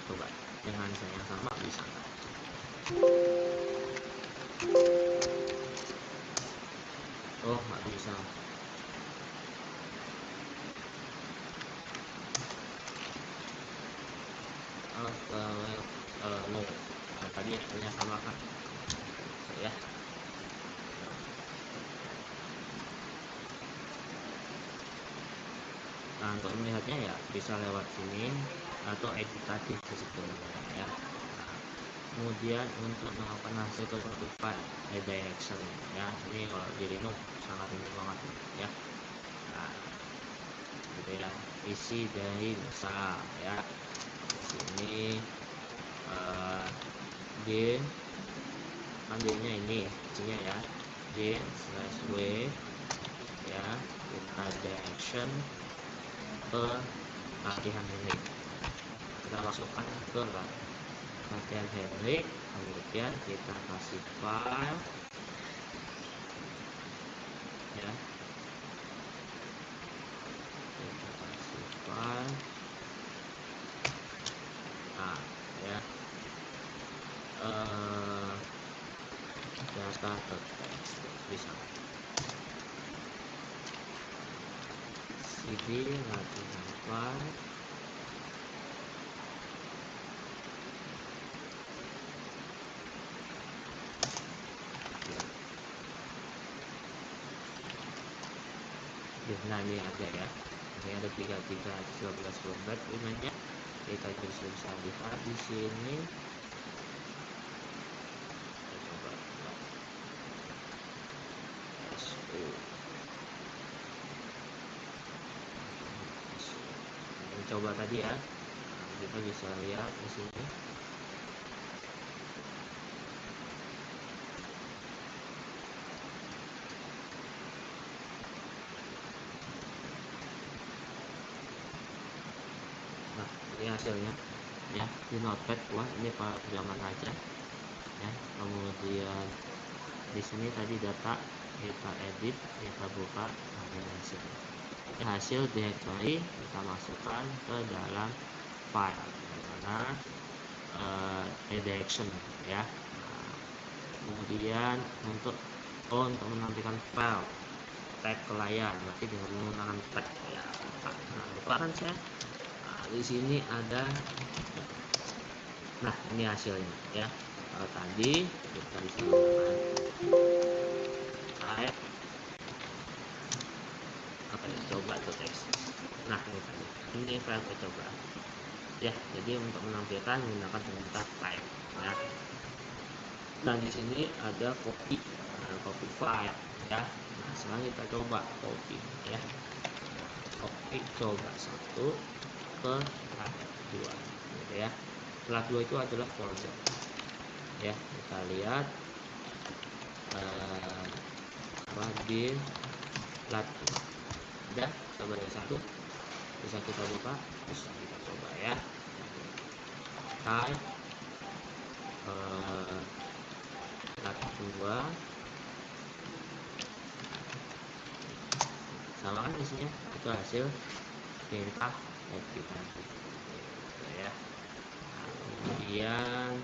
coba dengan saya yang sama bisa nggak? Oh nggak bisa. No. Nah, tadi hanya sama kan ya. Nah untuk melihatnya ya bisa lewat sini atau edit tadi di situ ya. Kemudian untuk melakukan hasil penutupan redirection ya, ini kalau di Linux sangat penting banget ya. Nah gitu ya, isi dari misal ya di sini d ambilnya ini isinya ya, d/w ya, kita direction ke latihan ini, kita masukkan ke latihan Henrik, kemudian kita kasih file ya, kita kasih file. Nah ya, data ke teks bisa cd latihan file. Nah ini ada ya, ini ada 3312 byte limanya. Kita bisa lihat di sini. Coba coba tadi ya, kita bisa lihat di sini. Nah ini hasilnya ya di notepad. Wah ini Pak zaman aja kemudian di sini tadi data kita edit, kita buka hasil. Hasil directory kita masukkan ke dalam file dimana redirection ya. Kemudian untuk menampilkan file tag ke layar berarti dengan menggunakan tag ya. Nah, bukan saya di sini ada. Nah, ini hasilnya ya. Kalau tadi kita bisa menggunakan type apa ya, coba tuh teks. Nah, ini file coba ya. Jadi untuk menampilkan menggunakan perintah type ya. Dan di sini ada copy file ya. Nah, sekarang kita coba copy ya. Copy coba 1 ke tab 2 gitu ya. Tab 2 itu adalah folder ya. Kita lihat di tab 2 ada coba yang 1 bisa kita buka, bisa kita coba ya. Type tab 2 sama kan isinya itu hasil perintah edit ya. Kemudian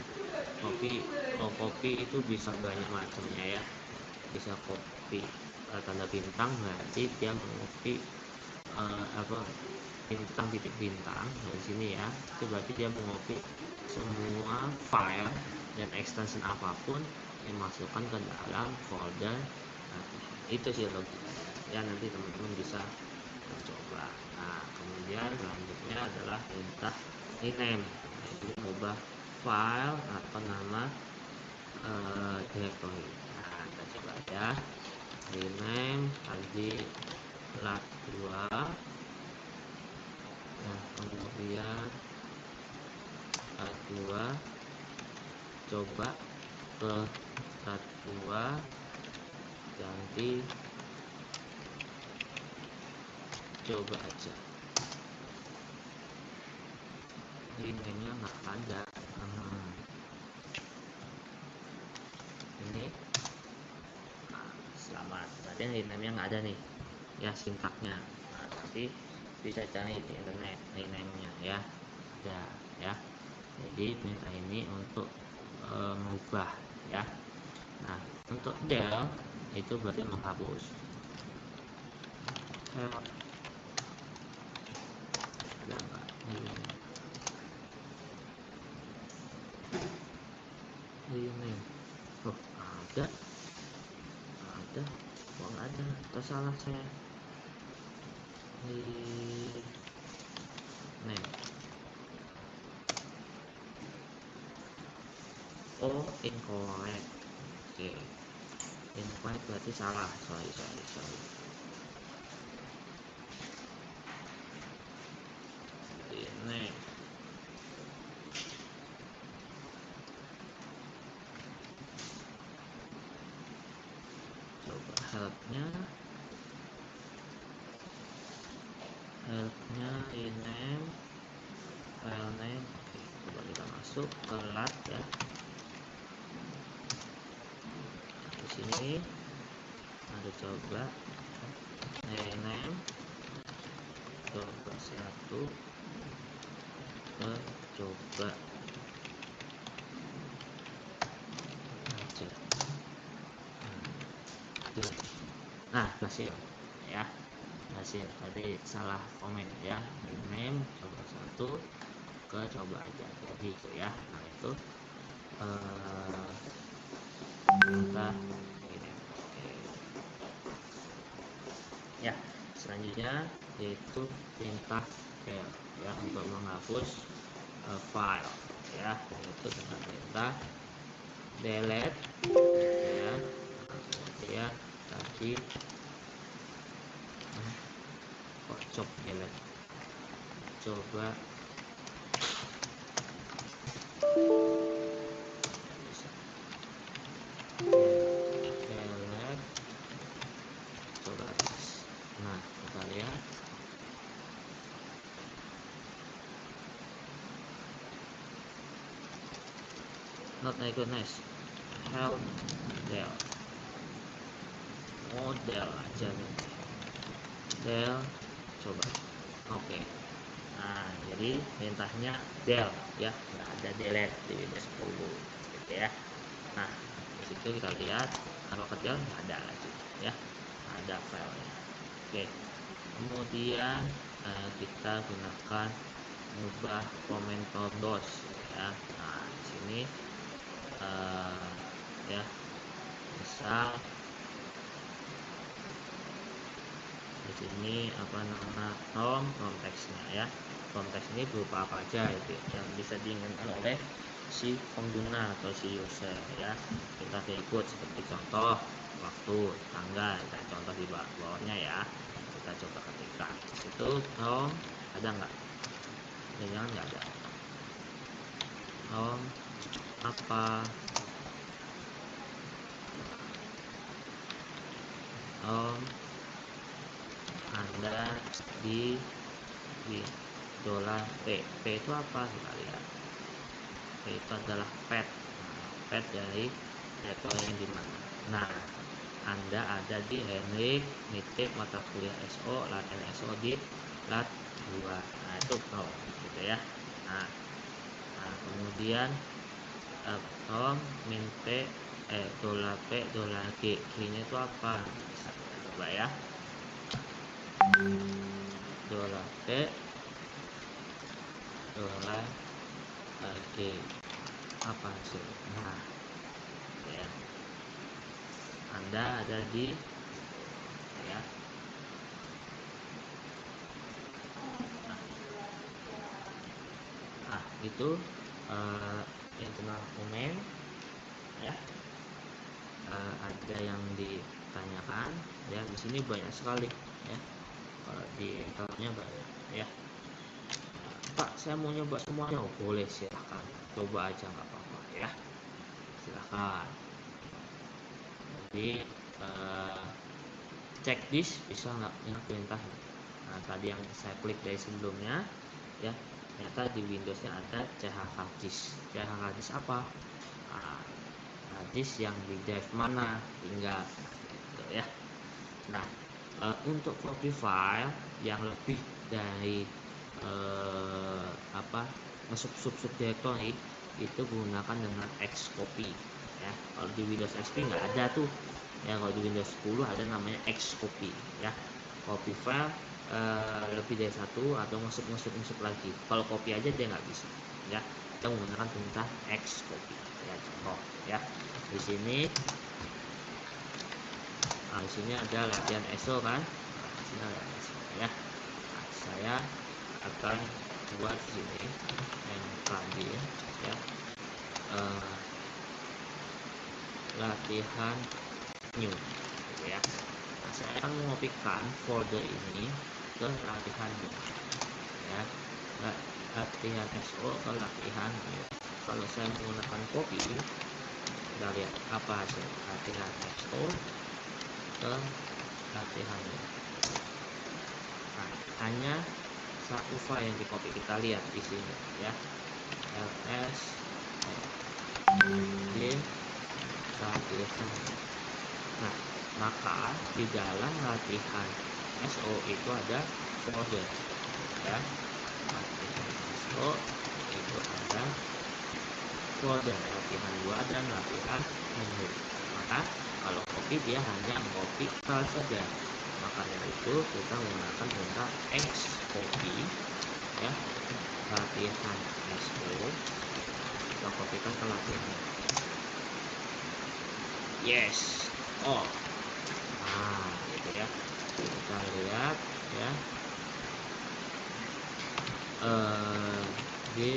copy itu bisa banyak macamnya ya. Bisa copy tanda bintang berarti dia mengcopy bintang titik bintang dari sini ya. Itu berarti dia mengcopy semua file dan extension apapun yang masukkan ke dalam folder. Nah, itu sih logikanya ya. Nanti teman-teman bisa mencoba. Nah, kemudian selanjutnya adalah perintah rename, yaitu mengubah file atau nama directory. Nah, kita coba ya. Rename tadi tab 2 nah, kemudian tab 2 coba ke tab 2 ganti coba aja. Rename-nya nggak ada. Ini selamat, berarti rename-nya nggak ada nih ya, sintaknya. Nah, nanti bisa cari di internet rename-nya ya, ada ya. Jadi perintah ini untuk mengubah ya. Nah, untuk del itu berarti menghapus. Ada nggak? Rename. Oh, ada. Kok nggak ada? Tersalah saya. Rename. Oh, incorrect. Oke. Incorrect berarti salah. Sorry. Rename. Coba helpnya rename file name. Oke, coba kita masuk ke lat ya. Di sini ada coba rename coba 1 ke coba aja. Nah, hasil ya. Hasil tadi salah komen ya. Rename coba 1 ke coba aja. Jadi itu ya. Nah, itu kita ini. Ya, selanjutnya yaitu perintah del ya, untuk menghapus file ya, yaitu dengan perintah delete ya. Kemudian tadi kok delete coba delete coba. Nah, kita lihat not recognized help del, model aja nih del, coba. Oke. Nah, jadi perintahnya del ya, nggak ada delete di Windows 10 gitu ya. Nah, di situ kita lihat kalau kecil nggak ada lagi ya, ada filenya. Oke, kemudian kita gunakan mengubah komentar DOS ya. Nah, di sini ya, misal di sini apa nama from teksnya ya. From teks ini berupa apa aja itu yang bisa diinginkan oleh si pengguna atau si user ya. Kita ikut seperti contoh waktu, tanggal, dan contoh di bawahnya ya. Kita coba ketikkan itu from, ada nggak? Jangan nggak ada. From apa? From Anda di $P. P itu apa? Kita lihat. P itu adalah pet. Pet dari direktur yang di mana? Nah, Anda ada di Henrik nitip mata kuliah SO latihan SO di lat 2. Nah, itu from gitu ya. Nah, kemudian from min P $P $G. G-nya itu apa? Bisa kita coba ya. $P $G apa sih? Nah, ya. Anda ada di ya. Nah, itu internal comment ya. Ada yang ditanyakan ya, di sini banyak sekali ya. Kalau di intelnya banyak ya. Pak, saya mau nyoba semuanya. Oh, boleh, silahkan coba aja, nggak apa-apa ya, silahkan. Jadi cek disk bisa nggak yang perintah. Nah, tadi yang saya klik dari sebelumnya ya, ternyata di Windowsnya ada CHK disk. CHK disk apa? Nah, disk yang di drive mana tinggal gitu ya. Nah, untuk copy file yang lebih dari masuk sub directory itu gunakan dengan Xcopy ya. Kalau di Windows XP nggak ada tuh ya. Kalau di Windows 10 ada namanya Xcopy ya. Copy file lebih dari satu atau masuk lagi. Kalau copy aja dia nggak bisa ya. Kita menggunakan perintah Xcopy ya, contoh ya. Di sini di sini ada latihan ESO kan. Di sini ada ESO ya. Nah, saya akan buat sini yang tadi ya, latihan new gitu ya. Nah, saya akan mengopikan folder ini ke latihan new ya. Latihan SO ke latihan new. Kalau saya menggunakan copy, kita lihat apa hasil latihan SO ke latihan new. Nah, hanya satu file yang di copy, kita lihat di sini ya, ls bin latihan. Nah, maka di dalam latihan SO itu ada folder ya. Latihan SO itu ada folder latihan 2 dan latihan menu. Maka kalau copy dia hanya copy file saja. Maka dari itu kita menggunakan perintah Xcopy ya. Latihan SO kita kopikan ke latihan. Yes. Oh. Nah, gitu ya. Kita lihat ya. Di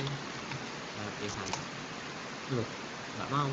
latihan. Loh, nggak mau.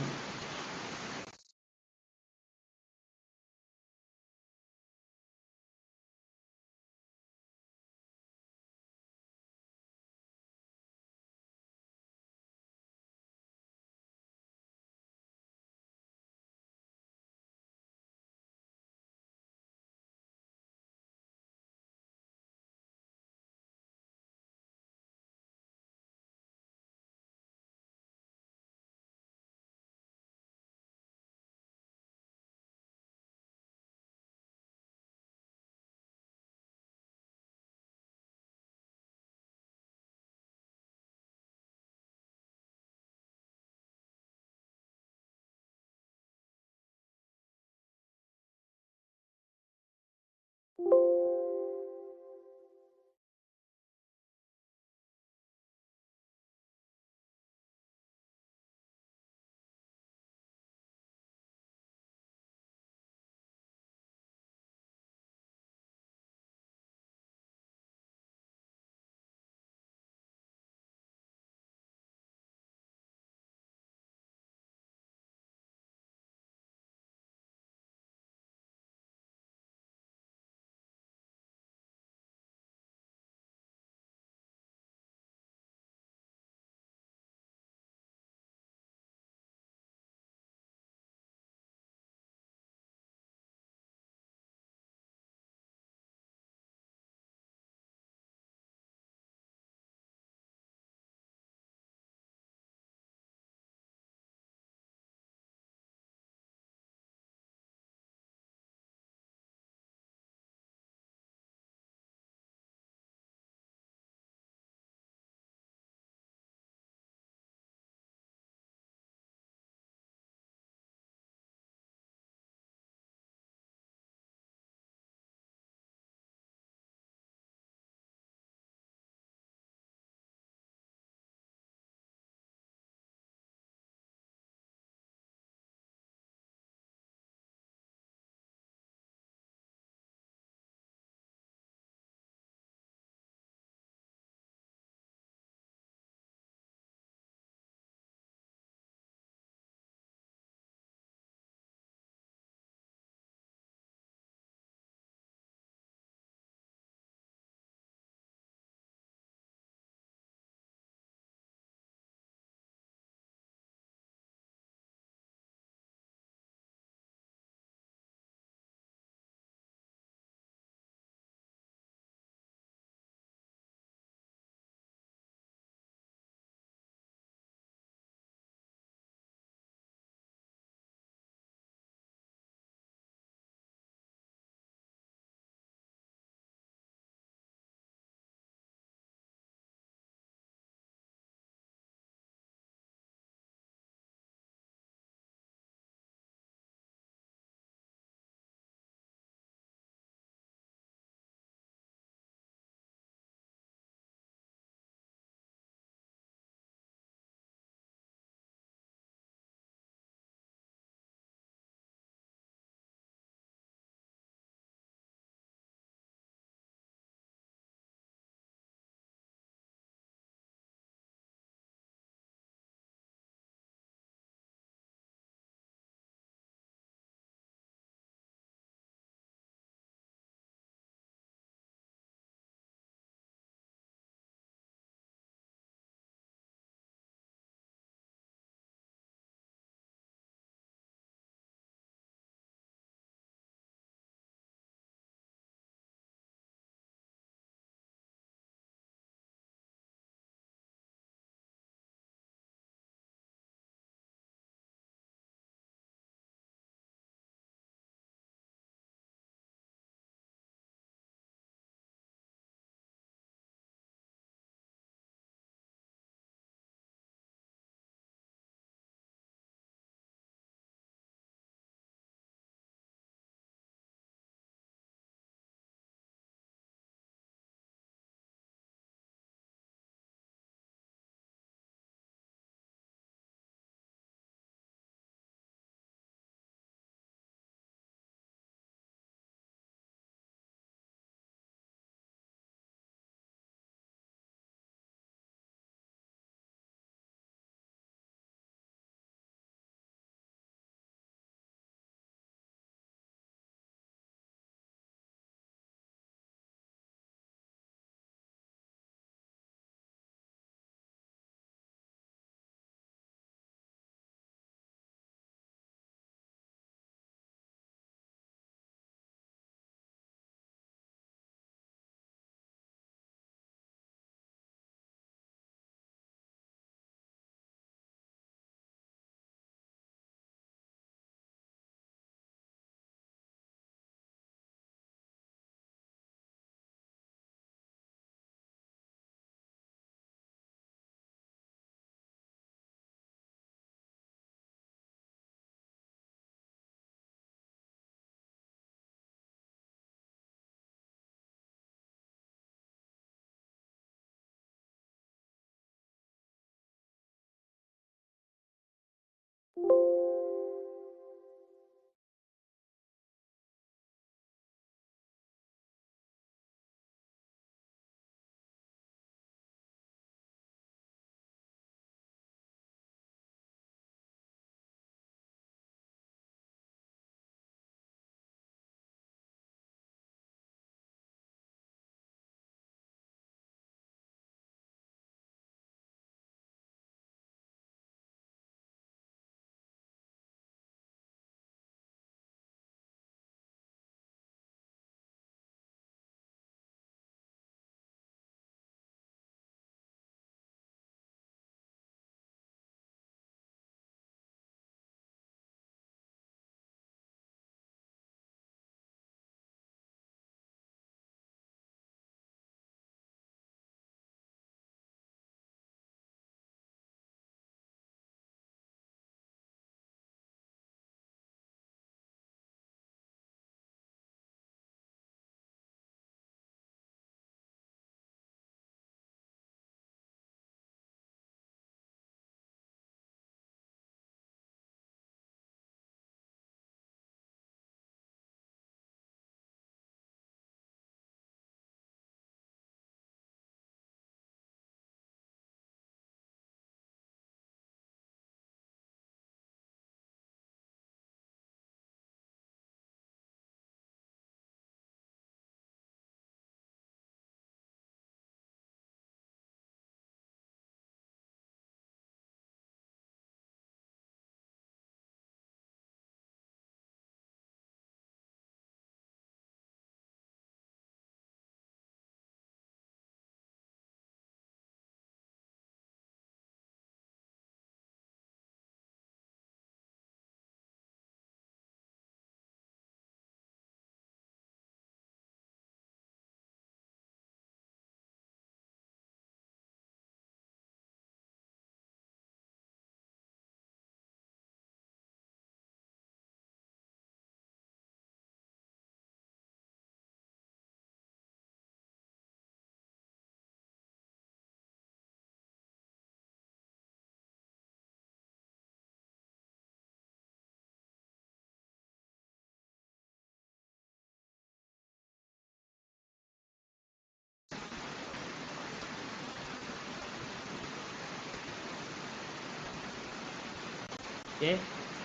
Oke,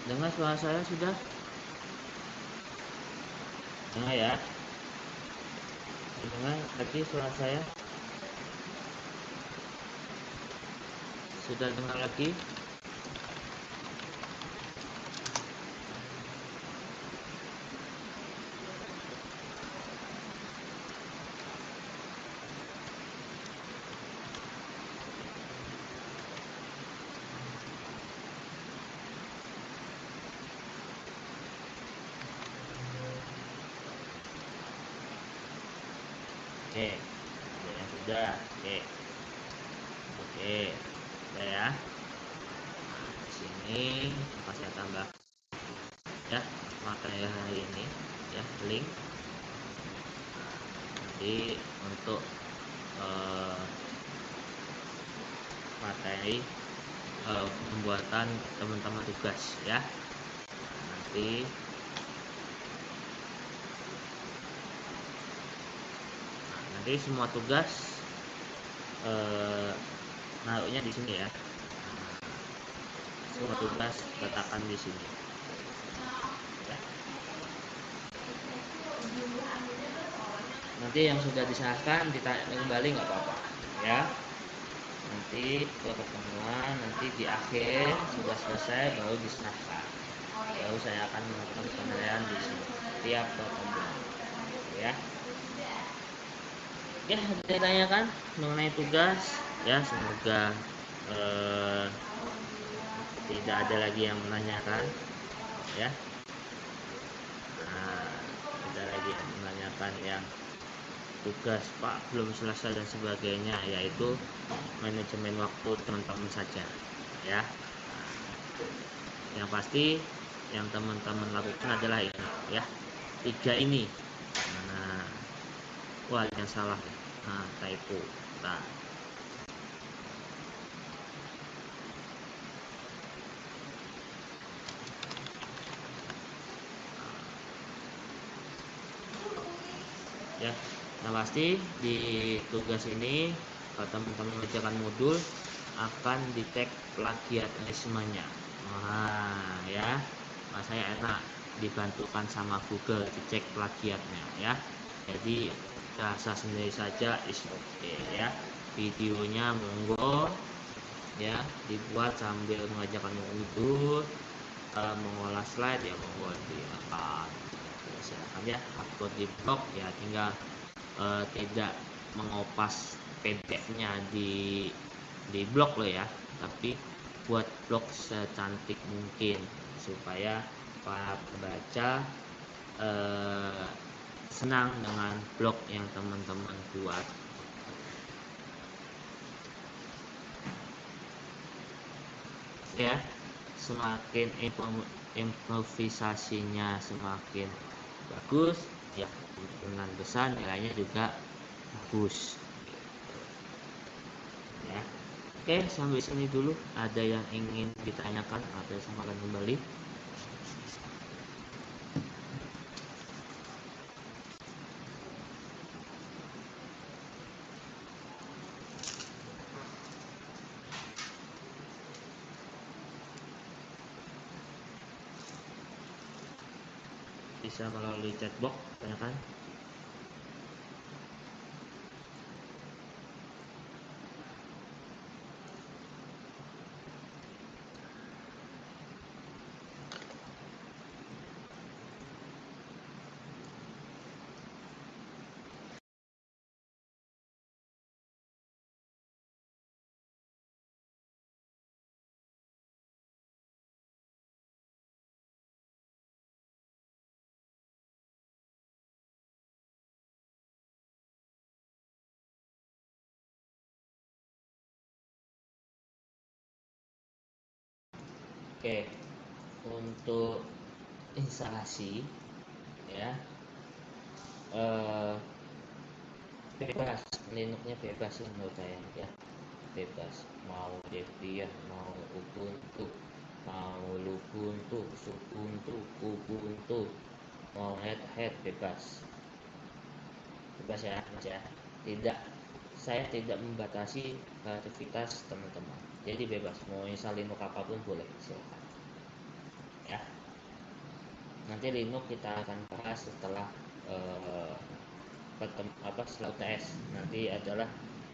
dengar suara saya sudah? Dengar ya? Dengar tadi suara saya? Sudah dengar lagi? Oke, ada yang sudah. Oke, oke, udah ya. Nah, di sini akan saya tambah ya materi hari ini ya, link. Nah, nanti untuk eh, materi pembuatan teman-teman tugas ya. Nanti nanti semua tugas naruhnya di sini ya. Semua tugas letakkan di sini ya. Nanti yang sudah diserahkan ditanya kembali nggak apa-apa ya. Nanti pertemuan nanti di akhir sudah selesai baru diserahkan, baru saya akan melakukan penilaian di sini tiap pertemuan ya. Oke, ada ditanyakan mengenai tugas ya, semoga tidak ada lagi yang menanyakan ya. Nah, ada lagi yang menanyakan yang tugas Pak belum selesai dan sebagainya, yaitu manajemen waktu teman-teman saja ya. Yang pasti yang teman-teman lakukan adalah ini ya, 3 ini. Nah, wah yang salah, nah typo. Nah, ya, yang pasti di tugas ini kalau teman-teman mengerjakan modul akan dicek plagiarismenya. Nah ya, saya enak dibantukan sama Google dicek plagiatnya ya. Jadi rasa sendiri saja is okay ya. Videonya monggo ya, dibuat sambil mengerjakan modul. Mengolah slide ya monggo diangkat, silakan ya. Upload di blog ya, tinggal tidak mengopas PDF-nya di blog lo ya, tapi buat blog secantik mungkin supaya para pembaca senang dengan blog yang teman-teman buat ya. Semakin improvisasinya semakin bagus ya, dengan besar nilainya juga bagus ya. Oke, sampai sini dulu. Ada yang ingin ditanyakan atau sampaikan kembali? Bisa melalui chatbox, tanyakan. Oke, untuk instalasi ya, bebas, Linuxnya bebas sih menurut saya ya, bebas. Mau Debian, mau Ubuntu, mau Lubuntu, Subuntu, Ubuntu, mau Red Hat, bebas, bebas ya mas ya. Tidak, saya tidak membatasi kreativitas teman-teman, jadi bebas mau install Linux apapun boleh, silakan Nanti Linux kita akan bahas setelah setelah UTS. Nanti adalah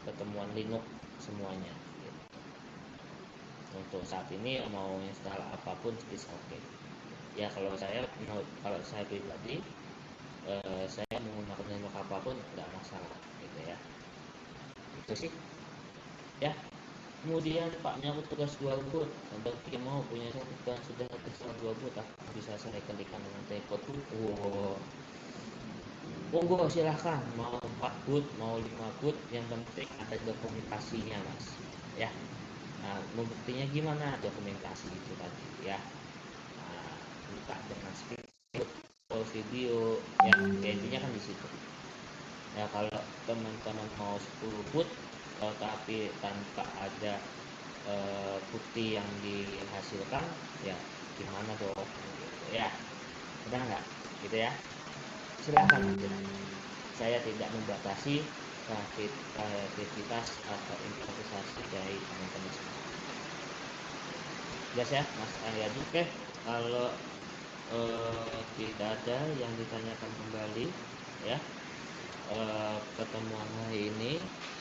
pertemuan Linux semuanya. Gitu. Untuk saat ini mau install apapun bisa oke. Ya kalau saya pribadi, saya menggunakan Linux apapun tidak masalah, gitu ya. Itu sih. Ya. Kemudian Pak menyangkut tugas 2 boot. Bagi yang mau punya tugas sudah tugas 2 boot, bisa saya kalikan dengan tempo tuh. Monggo silahkan, mau 4 boot, mau 5 boot, yang penting ada dokumentasinya mas. Ya. Nah, membuktinya gimana dokumentasi itu tadi ya. Nah, buka dengan screenshot atau video, ya intinya kan di situ. Ya kalau teman-teman mau 10 boot tapi tanpa ada bukti yang dihasilkan, ya gimana dong gitu ya, benar nggak gitu ya. Silahkan aja, saya tidak membatasi kreativitas atau improvisasi dari teman-teman semua. Jelas ya Mas Aryadi. Oke, kalau tidak ada yang ditanyakan kembali ya, pertemuan hari ini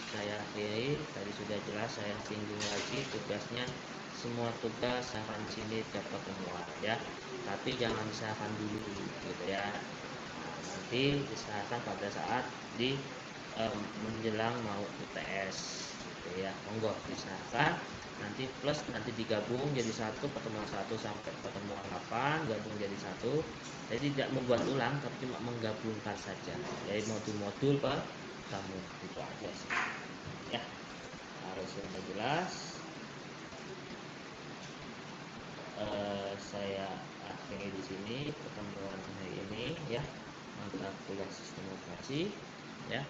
saya akhiri. Tadi sudah jelas saya singgung lagi, tugasnya semua tugas akan sini dapat pertemuan ya, tapi jangan diserahkan dulu gitu ya. Nah, nanti diserahkan pada saat di menjelang mau UTS gitu ya. Monggo diserahkan nanti, plus nanti digabung jadi satu, pertemuan 1 sampai pertemuan 8 gabung jadi satu. Jadi tidak membuat ulang tapi cuma menggabungkan saja, jadi modul-modul per kamu, itu aja sih ya. Harus sudah jelas. Saya akhiri di sini pertemuan hari ini ya, mata kuliah sistem operasi ya.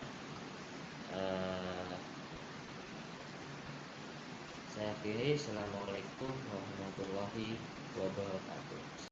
Saya akhiri. Assalamualaikum warahmatullahi wabarakatuh.